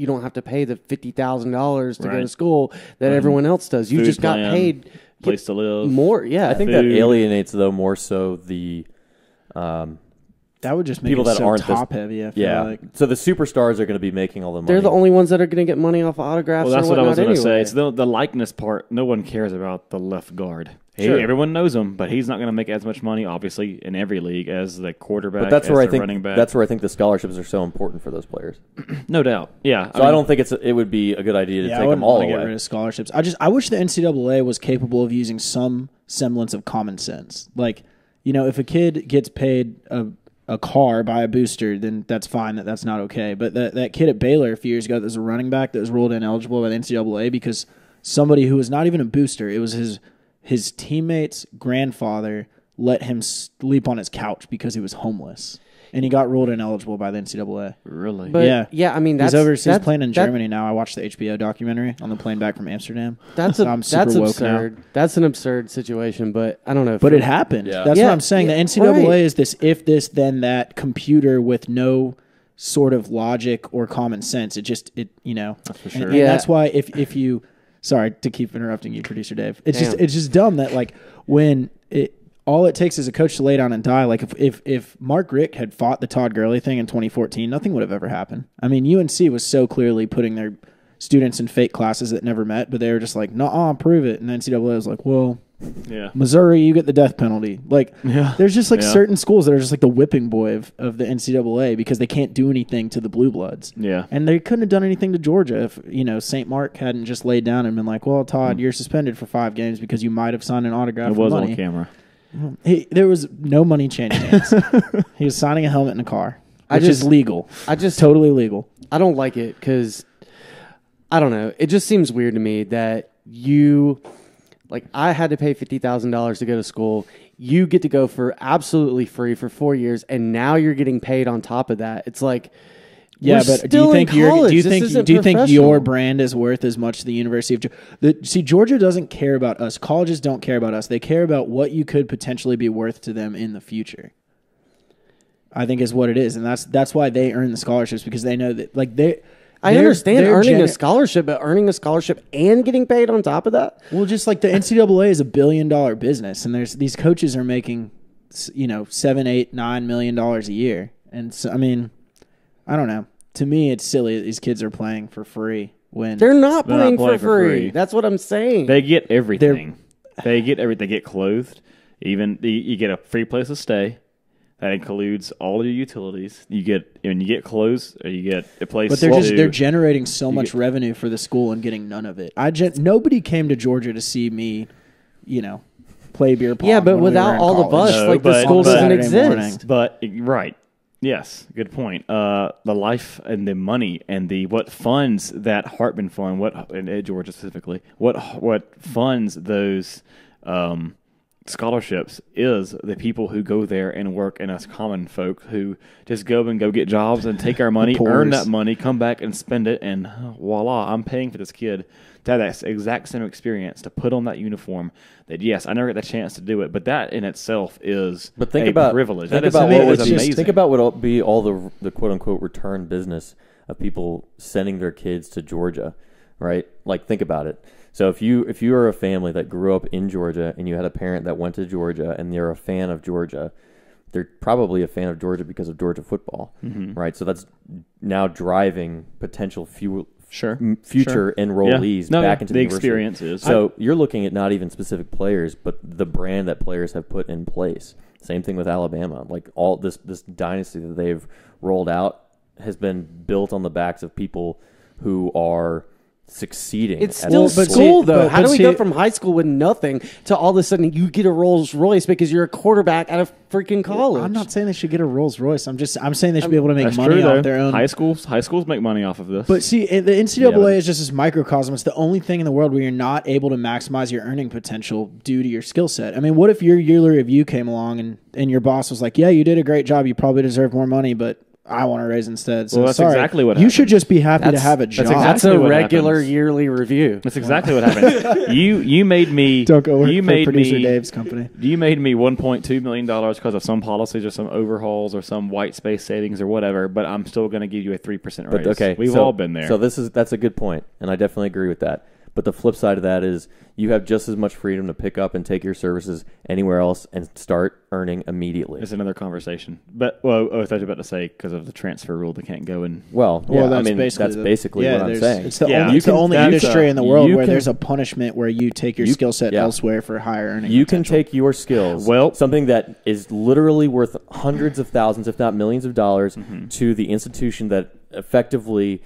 don't have to pay the $50,000 to go to school that everyone else does. You Food just got plan, paid place to live. more, yeah. I think that alienates, though, more so the That would just make people it that so aren't top heavy. I feel like. So the superstars are going to be making all the money. They're the only ones that are going to get money off of autographs Well, that's or what I whatnot was going to say. anyway. It's the likeness part. No one cares about the left guard. Everyone knows him, but he's not going to make as much money, obviously, in every league as the quarterback. But that's as where I the think running back. that's where I think the scholarships are so important for those players. No doubt. Yeah. So I don't think it would be a good idea to Yeah, take I them wouldn't all want to away. get rid of scholarships. I wish the NCAA was capable of using some semblance of common sense. Like, if a kid gets paid a car by a booster, then that's fine. That's not okay. But that kid at Baylor a few years ago that was a running back that was ruled ineligible by the NCAA because somebody who was not even a booster, it was his teammate's grandfather let him sleep on his couch because he was homeless. And he got ruled ineligible by the NCAA. Really? But, yeah, I mean, he's playing in Germany now. I watched the HBO documentary on the plane back from Amsterdam. That's absurd. That's an absurd situation, but I don't know. But it happened. Yeah. That's what I'm saying. The NCAA is this if this then that computer with no sort of logic or common sense. That's for sure. And that's why if you sorry to keep interrupting you, producer Dave. It's just dumb that like when all it takes is a coach to lay down and die. Like if Mark Richt had fought the Todd Gurley thing in 2014, nothing would have ever happened. I mean, UNC was so clearly putting their students in fake classes that never met, but they were just like, "Nuh-uh, prove it." And the NCAA was like, "Well, Missouri, you get the death penalty." Like, there's just like certain schools that are just like the whipping boy of the NCAA because they can't do anything to the blue bloods. Yeah, and they couldn't have done anything to Georgia if St. Mark hadn't just laid down and been like, "Well, Todd, you're suspended for 5 games because you might have signed an autograph." It was for money. on camera. There was no money changing hands. He was signing a helmet in a car, which is legal. Totally legal. I don't like it because I don't know. It just seems weird to me that I had to pay $50,000 to go to school. You get to go for absolutely free for 4 years, and now you're getting paid on top of that. It's like, yeah, but do you think your brand is worth as much to the University of Georgia? See, Georgia doesn't care about us. Colleges don't care about us. They care about what you could potentially be worth to them in the future. I think is what it is, and that's why they earn the scholarships because they know that I understand earning a scholarship, but earning a scholarship and getting paid on top of that? Well, just like the NCAA is $1 billion business, and there's these coaches are making, $7, $8, $9 million a year, and so I mean, I don't know. To me, it's silly that these kids are playing for free when they're not playing for free. That's what I'm saying. They get everything. They get clothed. Even you get a free place to stay. That includes all of your utilities. You get clothes, or you get a place. But they're generating so much revenue for the school and getting none of it. Nobody came to Georgia to see me, play beer pong. Yeah, but without all the bus, the school doesn't exist. But right, yes, good point. The life and the money and what funds that Hartman Fund, at Georgia specifically, what funds those. Scholarships is the people who go there and work, and us common folk who just go get jobs and take our money, earn that money, come back and spend it, and voila, I'm paying for this kid to have that exact same experience, to put on that uniform. That yes, I never get the chance to do it, but that in itself is a privilege. Think about what was amazing. Think about what will be all the quote unquote return business of people sending their kids to Georgia, right? Like think about it. So if you are a family that grew up in Georgia and you had a parent that went to Georgia and they're a fan of Georgia, they're probably a fan of Georgia because of Georgia football, right? So that's now driving potential future enrollees back into the experiences. So you're looking at not even specific players, but the brand that players have put in place. Same thing with Alabama. Like all this dynasty that they've rolled out has been built on the backs of people who are succeeding. It's still school, though. How do we go from high school with nothing to all of a sudden you get a Rolls Royce because you're a quarterback out of freaking college? I'm not saying they should get a Rolls Royce. I'm saying they should be able to make money off their own. High schools make money off of this. But see, the NCAA is just this microcosm. It's the only thing in the world where you're not able to maximize your earning potential due to your skill set. I mean, what if your yearly review came along and your boss was like, "Yeah, you did a great job. You probably deserve more money, but I want a raise instead." So that's exactly what you happened. should just be happy to have a job. That's a regular yearly review. That's exactly what happened. You made me. Don't go work for producer Dave's company. You made me $1.2 million because of some policies or some overhauls or some white space savings or whatever. But I'm still going to give you a 3% raise. Okay, we've all been there. So that's a good point, and I definitely agree with that. But the flip side of that is you have just as much freedom to pick up and take your services anywhere else and start earning immediately. It's another conversation. But, well, I was about to say, because of the transfer rule, they can't go and... Well, that's basically what I'm saying. It's the only industry in the world where there's a punishment where you take your skill set elsewhere for higher earning You potential. can take your skills, something that is literally worth hundreds of thousands, if not millions of dollars, to the institution that effectively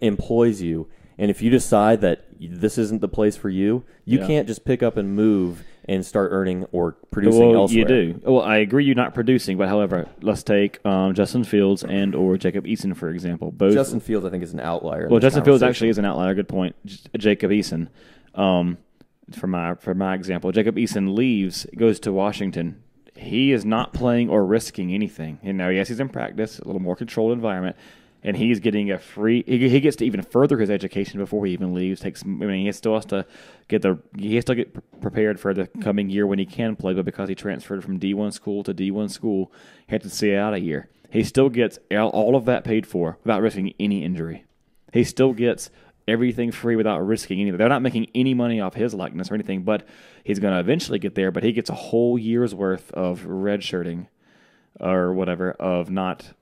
employs you. And if you decide that this isn't the place for you, you can't just pick up and move and start earning or producing elsewhere. You do. Well, I agree you're not producing, but however, let's take Justin Fields and or Jacob Eason, for example. Both. Justin Fields, I think, is an outlier. Well, Justin Fields actually is an outlier. Good point. Jacob Eason, for my example, Jacob Eason leaves, goes to Washington. He is not playing or risking anything. And now, yes, he's in practice, a little more controlled environment. And he's getting a free. He gets to even further his education before he even leaves. He still has to get prepared for the coming year when he can play. But because he transferred from D1 school to D1 school, he had to sit out a year. He still gets all of that paid for without risking any injury. He still gets everything free without risking anything. They're not making any money off his likeness or anything. But he's going to eventually get there. But he gets a whole year's worth of redshirting or whatever of not.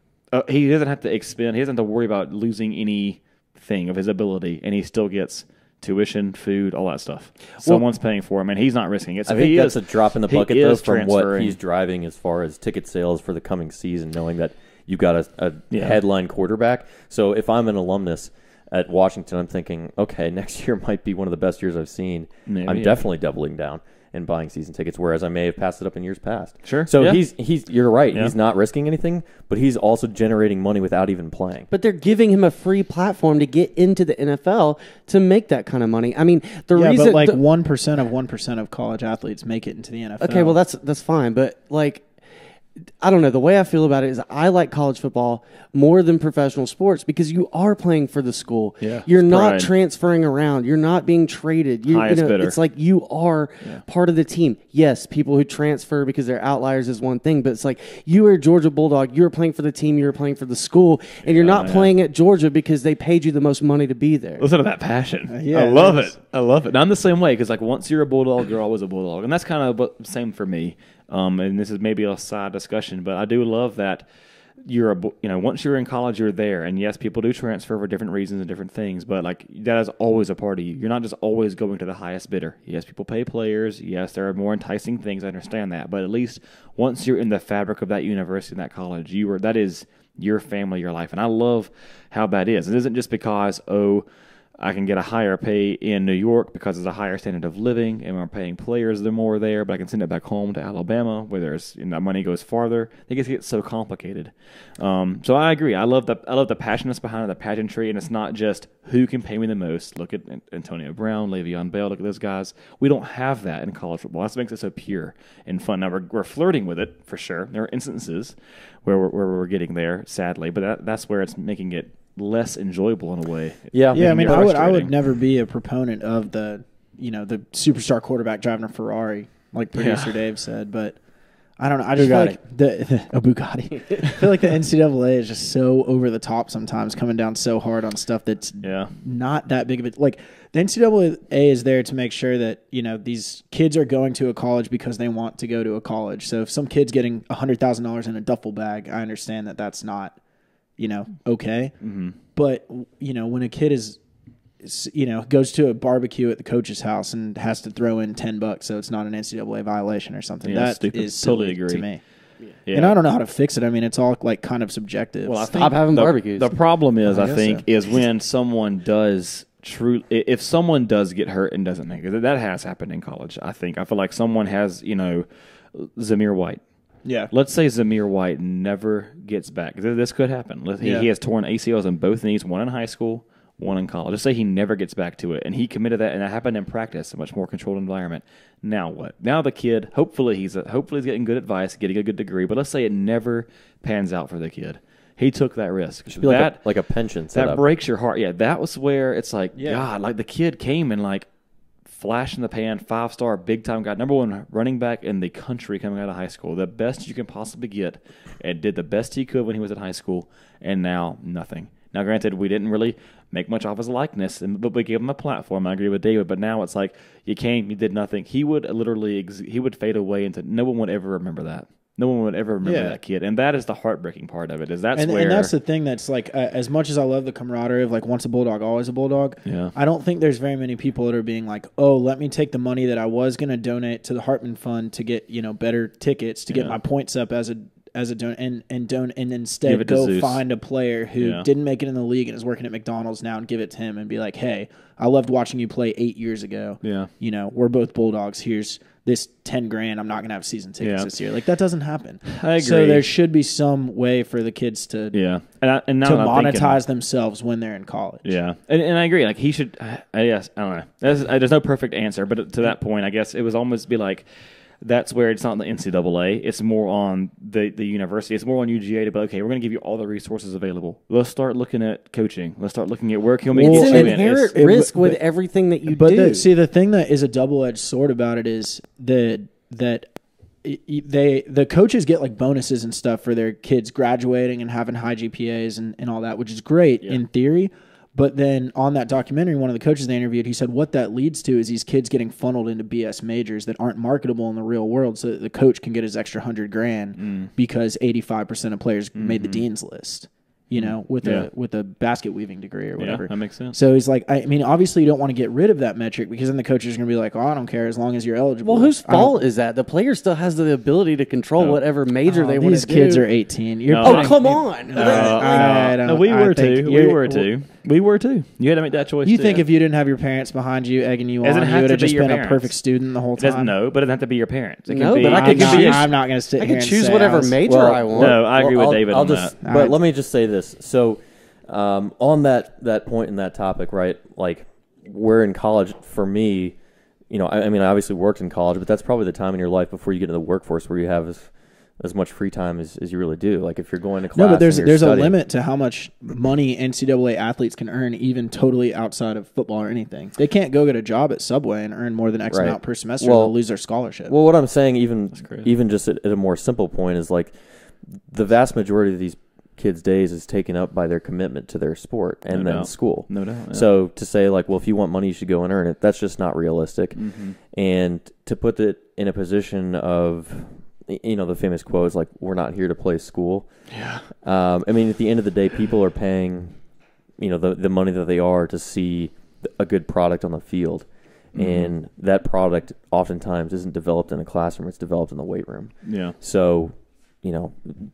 He doesn't have to expend. He doesn't have to worry about losing anything of his ability, and he still gets tuition, food, all that stuff. Someone's paying for him, and he's not risking it. So I think that's a drop in the bucket, though, from what he's driving as far as ticket sales for the coming season, knowing that you've got a headline quarterback. So if I'm an alumnus at Washington, I'm thinking, okay, next year might be one of the best years I've seen. I'm definitely doubling down and buying season tickets, whereas I may have passed it up in years past. Sure. So he's you're right. Yeah. He's not risking anything, but he's also generating money without even playing. But they're giving him a free platform to get into the NFL to make that kind of money. I mean, the reason... but like 1% of college athletes make it into the NFL. Okay, well, that's fine. But, like, I don't know. The way I feel about it is I like college football more than professional sports because you are playing for the school. Yeah, you're not transferring around. You're not being traded. Highest bidder. It's like you are part of the team. Yes, people who transfer because they're outliers is one thing, but it's like you are a Georgia Bulldog. You're playing for the team. You're playing for the school, and you're not playing at Georgia because they paid you the most money to be there. Listen to that passion. I love it. I love it. And I'm the same way because like once you're a Bulldog, you're always a Bulldog, and that's kind of the same for me. And this is maybe a side discussion, but I do love that once you're in college, you're there. And yes, people do transfer for different reasons and different things, but like that is always a part of you. You're not just always going to the highest bidder. Yes, people pay players. Yes, there are more enticing things. I understand that, but at least once you're in the fabric of that university and that college, that is your family, your life. And I love how that is. It isn't just because, I can get a higher pay in New York because it's a higher standard of living, and we're paying players more there, but I can send it back home to Alabama where there's money goes farther. It gets so complicated. So I agree. I love the passionate behind it, the pageantry, and it's not just who can pay me the most. Look at Antonio Brown, Le'Veon Bell. Look at those guys. We don't have that in college football. That's what makes it so pure and fun. Now we're flirting with it for sure. There are instances where we're getting there, sadly, but that's where it's making it less enjoyable in a way. Yeah. I mean, I would never be a proponent of the superstar quarterback driving a Ferrari, like producer Dave said, but I don't know. I just feel like a Bugatti. I feel like the NCAA is just so over the top sometimes, coming down so hard on stuff that's not that big of it. Like the NCAA is there to make sure that these kids are going to a college because they want to go to a college. So if some kid's getting $100,000 in a duffel bag, I understand that that's not okay. Mm-hmm. But, when a kid goes to a barbecue at the coach's house and has to throw in $10 so it's not an NCAA violation or something, that is totally silly agree to me. Yeah. And I don't know how to fix it. I mean, it's all like kind of subjective. Well, stop having barbecues. The problem is, I think, is when someone does if someone does get hurt and doesn't make it. That has happened in college, I think. I feel like someone has, Zamir White. Yeah. Let's say Zamir White never gets back. This could happen. He has torn ACLs in both knees, one in high school, one in college. Let's say he never gets back to it, and he committed that, and that happened in practice, a much more controlled environment. Now what? Now the kid, hopefully he's getting good advice, getting a good degree, but let's say it never pans out for the kid. He took that risk. It should be like a pension setup. That breaks your heart. Yeah, that was where it's like, God, like the kid came and like, flash in the pan, 5-star, big-time guy, number one running back in the country coming out of high school, the best you can possibly get, and did the best he could when he was at high school, and now nothing. Now, granted, we didn't really make much off his likeness, but we gave him a platform. I agree with David, but now it's like you came, you did nothing. He would literally he would fade away into no one would ever remember that. No one would ever remember that kid, and that is the heartbreaking part of it. And that's the thing that's like, as much as I love the camaraderie of like once a Bulldog, always a Bulldog. Yeah. I don't think there's very many people that are being like, oh, let me take the money that I was going to donate to the Hartman Fund to get better tickets to get my points up as a donor and instead go find a player who didn't make it in the league and is working at McDonald's now and give it to him and be like, hey, I loved watching you play 8 years ago. Yeah. We're both Bulldogs. Here's this $10,000. I'm not going to have season tickets this year. Like, that doesn't happen. I agree. So there should be some way for the kids to and now to monetize themselves when they're in college. Yeah, and I agree. Like, he should. I guess I don't know. There's no perfect answer, but to that point, I guess it was almost be like. That's where it's not the NCAA. It's more on the university. It's more on UGA to be okay, we're going to give you all the resources available. Let's start looking at coaching. Let's start looking at where can we get you in. It's an inherent risk with everything that you do. The thing that is a double-edged sword about it is the coaches get like bonuses and stuff for their kids graduating and having high GPAs and all that, which is great in theory. But then on that documentary, one of the coaches they interviewed, he said what that leads to is these kids getting funneled into BS majors that aren't marketable in the real world so that the coach can get his extra $100,000 because 85% of players made the dean's list. With a basket weaving degree or whatever. Yeah, that makes sense. So he's like, I mean, obviously you don't want to get rid of that metric because then the coach is going to be like, oh, I don't care as long as you're eligible. Well, whose fault is that? The player still has the ability to control whatever major they want to do. These kids are 18. Come on. We were too. We were too. You had to make that choice. You think if you didn't have your parents behind you egging you on, you would have just been a perfect student the whole time? No, but it doesn't have to be your parents. I'm not going to sit here and choose whatever major I want. No, I agree with David on that. But let me just say this. So on that point in that topic, right, like we're in college, for me, I mean, I obviously worked in college, but that's probably the time in your life before you get into the workforce where you have as much free time as you really do. Like if you're going to class. No, but there's a limit to how much money NCAA athletes can earn, even totally outside of football or anything. They can't go get a job at Subway and earn more than X amount per semester. They'll lose their scholarship. Well, what I'm saying, even just at a more simple point, is like the vast majority of these kids' days is taken up by their commitment to their sport and then school. No doubt. Yeah. So to say like, well, if you want money, you should go and earn it. That's just not realistic. Mm-hmm. And to put it in a position of, the famous quote is like, we're not here to play school. Yeah. I mean, at the end of the day, people are paying, the money that they are to see a good product on the field. Mm-hmm. And that product oftentimes isn't developed in a classroom. It's developed in the weight room. Yeah. So,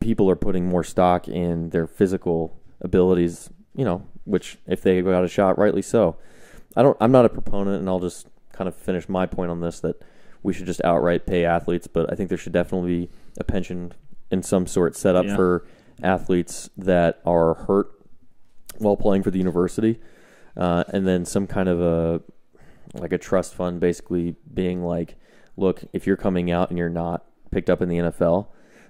people are putting more stock in their physical abilities, which if they got a shot, rightly so. I'm not a proponent, and I'll just kind of finish my point on this, that we should just outright pay athletes, but I think there should definitely be a pension in some sort set up for athletes that are hurt while playing for the university, and then some kind of a trust fund basically being like, look, if you're coming out and you're not picked up in the NFL,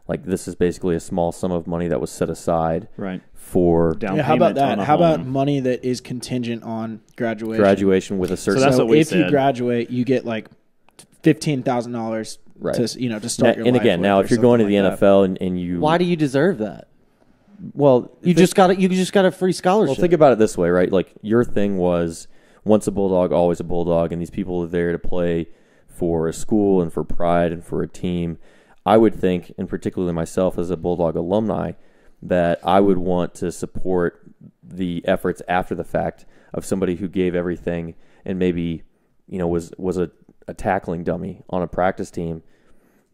like this is basically a small sum of money that was set aside for down how about that? How about money that is contingent on graduation? Graduation with a certain. So that's what we if said. You graduate, you get like $15,000 to start your and life. again, now if you're going to the NFL and you, why do you deserve that? Well, you just got a free scholarship. Well, think about it this way, right? Like your thing was once a Bulldog, always a Bulldog, and these people are there to play for a school and for pride and for a team. I would think, and particularly myself as a Bulldog alumni, that I would want to support the efforts after the fact of somebody who gave everything and maybe, was a tackling dummy on a practice team,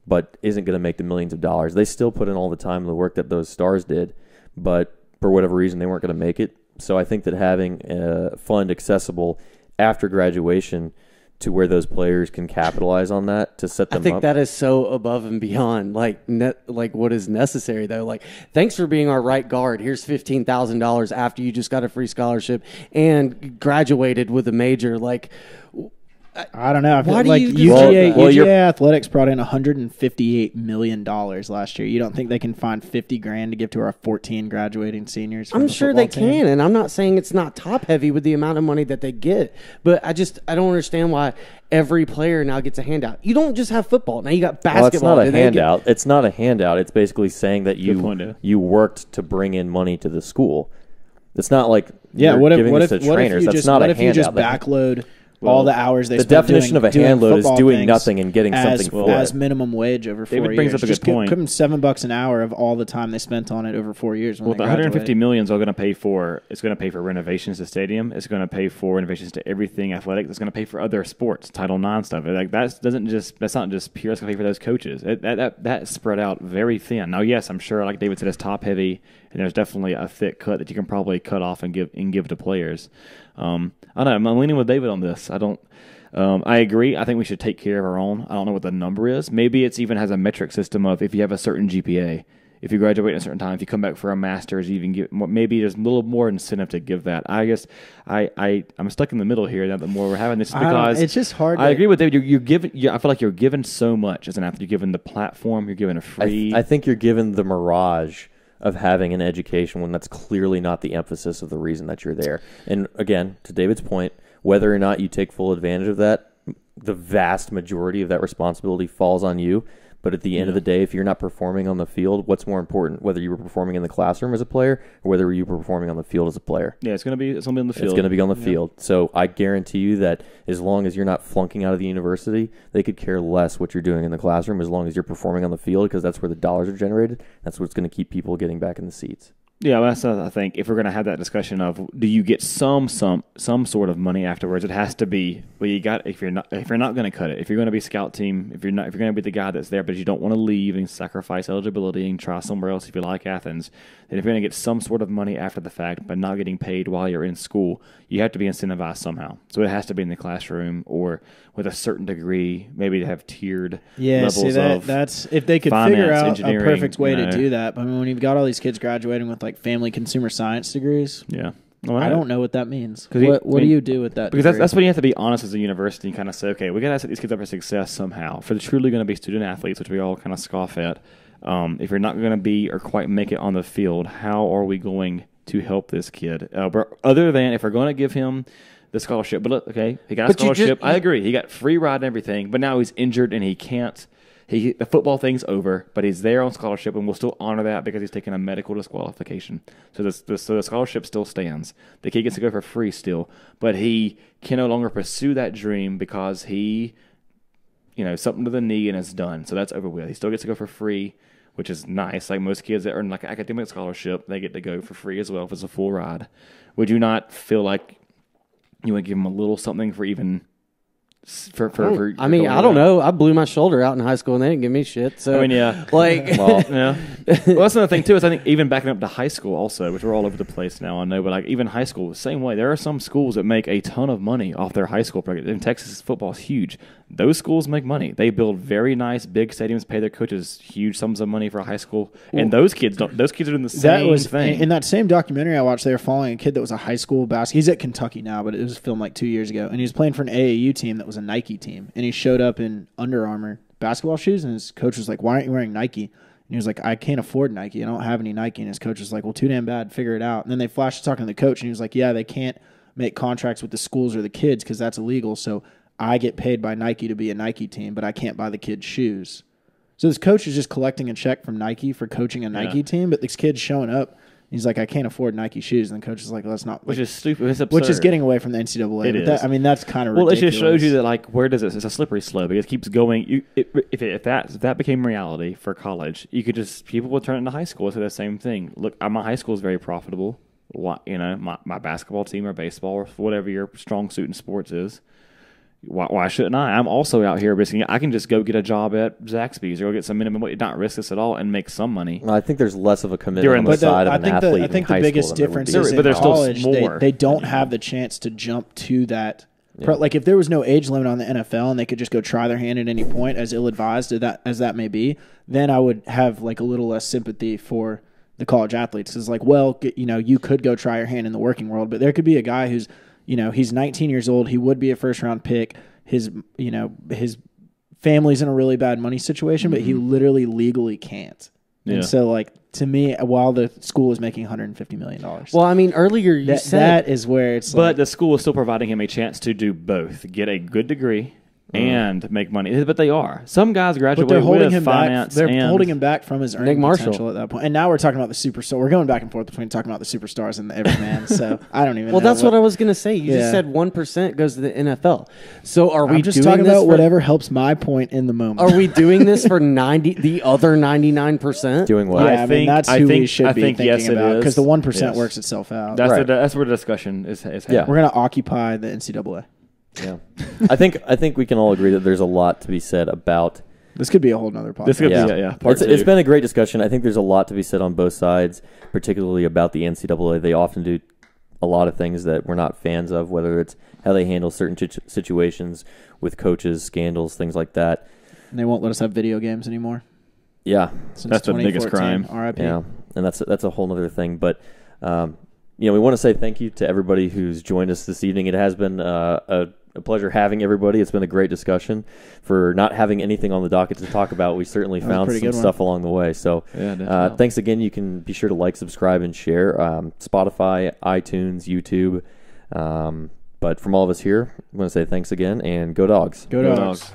but isn't going to make the millions of dollars. They still put in all the time and the work that those stars did, but for whatever reason, they weren't going to make it. So I think that having a fund accessible after graduation to where those players can capitalize on that to set them up. I think that is so above and beyond like what is necessary though. Like, thanks for being our right guard. Here's $15,000 after you just got a free scholarship and graduated with a major. Like, I don't know. Why do you UGA Athletics brought in $158 million last year. You don't think they can find $50,000 to give to our 14 graduating seniors? I'm sure they can, and I'm not saying it's not top heavy with the amount of money that they get, but I don't understand why every player now gets a handout. You don't just have football. Now you got basketball. Well, it's not a handout. It's not a handout. It's basically saying that you worked to bring in money to the school. It's not like Yeah, you're what if giving what this if to what if trainers. you That's just not what a if you just handout. backload all the hours they the spend definition doing, of a doing hand load is football doing things nothing and getting something for as it. minimum wage over 4 David years. brings up a good Just point. Give them $7 an hour of all the time they spent on it over 4 years. When Well, they the $150 graduate. million is all going to pay for. It's going to pay for renovations to stadium. It's going to pay for renovations to everything athletic. It's going to pay for other sports, Title IX stuff. Like that's not just pure. It's going to pay for those coaches. That's spread out very thin. Now, yes, I'm sure, like David said, it's top heavy, and there's definitely a thick cut that you can probably cut off and give to players. I don't know. I'm leaning with David on this. I agree. I think we should take care of our own. I don't know what the number is. Maybe it's even has a metric system of if you have a certain GPA, if you graduate in a certain time, if you come back for a master's, you even give. Maybe there's a little more incentive to give that. I guess I'm stuck in the middle here. Now the more we're having this, because it's just hard. I agree with David. You're given. I feel like you're given so much as an athlete. You're given the platform. You're given a free. I think you're given the mirage of having an education when that's clearly not the emphasis of the reason that you're there. And again, to David's point, whether or not you take full advantage of that, the vast majority of that responsibility falls on you. But at the end of the day, if you're not performing on the field, what's more important? Whether you were performing in the classroom as a player or whether you were performing on the field as a player? Yeah, it's gonna be on the field. It's going to be on the field. So I guarantee you that as long as you're not flunking out of the university, they could care less what you're doing in the classroom as long as you're performing on the field, because that's where the dollars are generated. That's what's going to keep people getting back in the seats. Yeah, well, that's I think if we're going to have that discussion of do you get some sort of money afterwards, it has to be if you're not going to cut it, if you're going to be scout team, if you're going to be the guy that's there but you don't want to leave and sacrifice eligibility and try somewhere else if you like Athens, then if you're going to get some sort of money after the fact but not getting paid while you're in school, you have to be incentivized somehow. So it has to be in the classroom or with a certain degree, maybe to have tiered levels of that's if they could finance, figure out a engineering, perfect way to do that. But I mean, when you've got all these kids graduating with like family consumer science degrees, Yeah. I don't know what that means. 'Cause What do you do with that? Because degree? that's when you have to be honest as a university and kind of say, okay, we got to set these kids up for success somehow. For the truly going to be student athletes, which we all kind of scoff at, if you're not going to be or quite make it on the field, how are we going to help this kid? Other than if we're going to give him the scholarship. But look, okay, he got a scholarship. I agree. He got free ride and everything, but now he's injured and he can't. The football thing's over, but he's there on scholarship, and we'll still honor that because he's taking a medical disqualification. So the scholarship still stands. The kid gets to go for free still, but he can no longer pursue that dream because he, something to the knee and it's done. So that's over with. He still gets to go for free, which is nice. Like most kids that earn like an academic scholarship, they get to go for free as well if it's a full ride. Would you not feel like you would give him a little something for even? I mean, I don't know. I blew my shoulder out in high school and they didn't give me shit. So I mean, yeah. Like, well, yeah. Well, that's another thing too. Is I think even backing up to high school also, which we're all over the place now. I know, but like even high school, same way. There are some schools that make a ton of money off their high school program. In Texas, football is huge. Those schools make money. They build very nice, big stadiums, pay their coaches huge sums of money for a high school, and those kids don't. Those kids are doing the same thing. In that same documentary I watched, they were following a kid that was a high school basketball. He's at Kentucky now, but it was filmed like 2 years ago, and he was playing for an AAU team that was a Nike team, and he showed up in Under Armour basketball shoes, and his coach was like, "Why aren't you wearing Nike?" And he was like, "I can't afford Nike. I don't have any Nike." And his coach was like, "Well, too damn bad. Figure it out." And then they flashed talking to the coach, and he was like, "Yeah, they can't make contracts with the schools or the kids because that's illegal. So I get paid by Nike to be a Nike team, but I can't buy the kids shoes." So this coach is just collecting a check from Nike for coaching a Nike team, but this kid's showing up. He's like, "I can't afford Nike shoes," and the coach is like, "Well, that's not." Which is stupid. It's absurd. Which is getting away from the NCAA. It But is. that, I mean, that's kind of Well, ridiculous. it just shows you that like where does it? It's a slippery slope. It keeps going. If that became reality for college, you could just people would turn it into high school. So the same thing. Look, my high school is very profitable. My basketball team or baseball or whatever your strong suit in sports is. Why shouldn't I? I'm also out here risking it. I can just go get a job at Zaxby's or go get some minimum wage, not risk this at all, and make some money. Well, I think there's less of a commitment on the But side of an athlete I think in the high biggest school than there would difference be. is But in there's still college, more. they don't have the chance to jump to that. Like if there was no age limit on the NFL and they could just go try their hand at any point, as ill-advised as that may be, then I would have like a little less sympathy for the college athletes. Because like, well, you could go try your hand in the working world, but there could be a guy who's, he's 19 years old. He would be a first-round pick. His family's in a really bad money situation, but he literally legally can't. And so, like, to me, while the school is making $150 million. well, I mean, earlier you said that is where it's But the school is still providing him a chance to do both. Get a good degree and make money. But they are. Some guys graduate But they're holding with him back. finance. They're and holding him back from his earning Nick Marshall. potential at that point. And now we're talking about the superstar. We're going back and forth between talking about the superstars and the everyman. So I don't even. Well, know that's what I was going to say. You Yeah. just said 1% goes to the NFL. So are we I'm just doing talking this about for, whatever helps my point in the moment. Are we doing this for the other 99%? Doing what? Yeah, I mean that's who we should be think yes, thinking it about is. because the 1% Yes. works itself out. That's Right. that's where the discussion is Yeah. happening. We're going to occupy the NCAA. Yeah. I think we can all agree that there's a lot to be said about. This could be a whole nother podcast. This could Yeah, be part it's two. been a great discussion. I think there's a lot to be said on both sides, particularly about the NCAA. They often do a lot of things that we're not fans of, whether it's how they handle certain situations with coaches, scandals, things like that. And they won't let us have video games anymore. Yeah, Since That's the biggest 2014. crime. RIP. yeah, and that's a whole other thing. But we want to say thank you to everybody who's joined us this evening. It has been a pleasure having everybody. It's been a great discussion. For not having anything on the docket to talk about, we certainly That was a found pretty some good one. stuff along the way. So Yeah, definitely. thanks again. You can be sure to like, subscribe, and share. Spotify, iTunes, YouTube. But from all of us here, I want to say thanks again, and go Dogs. Go Go Dogs. Dogs.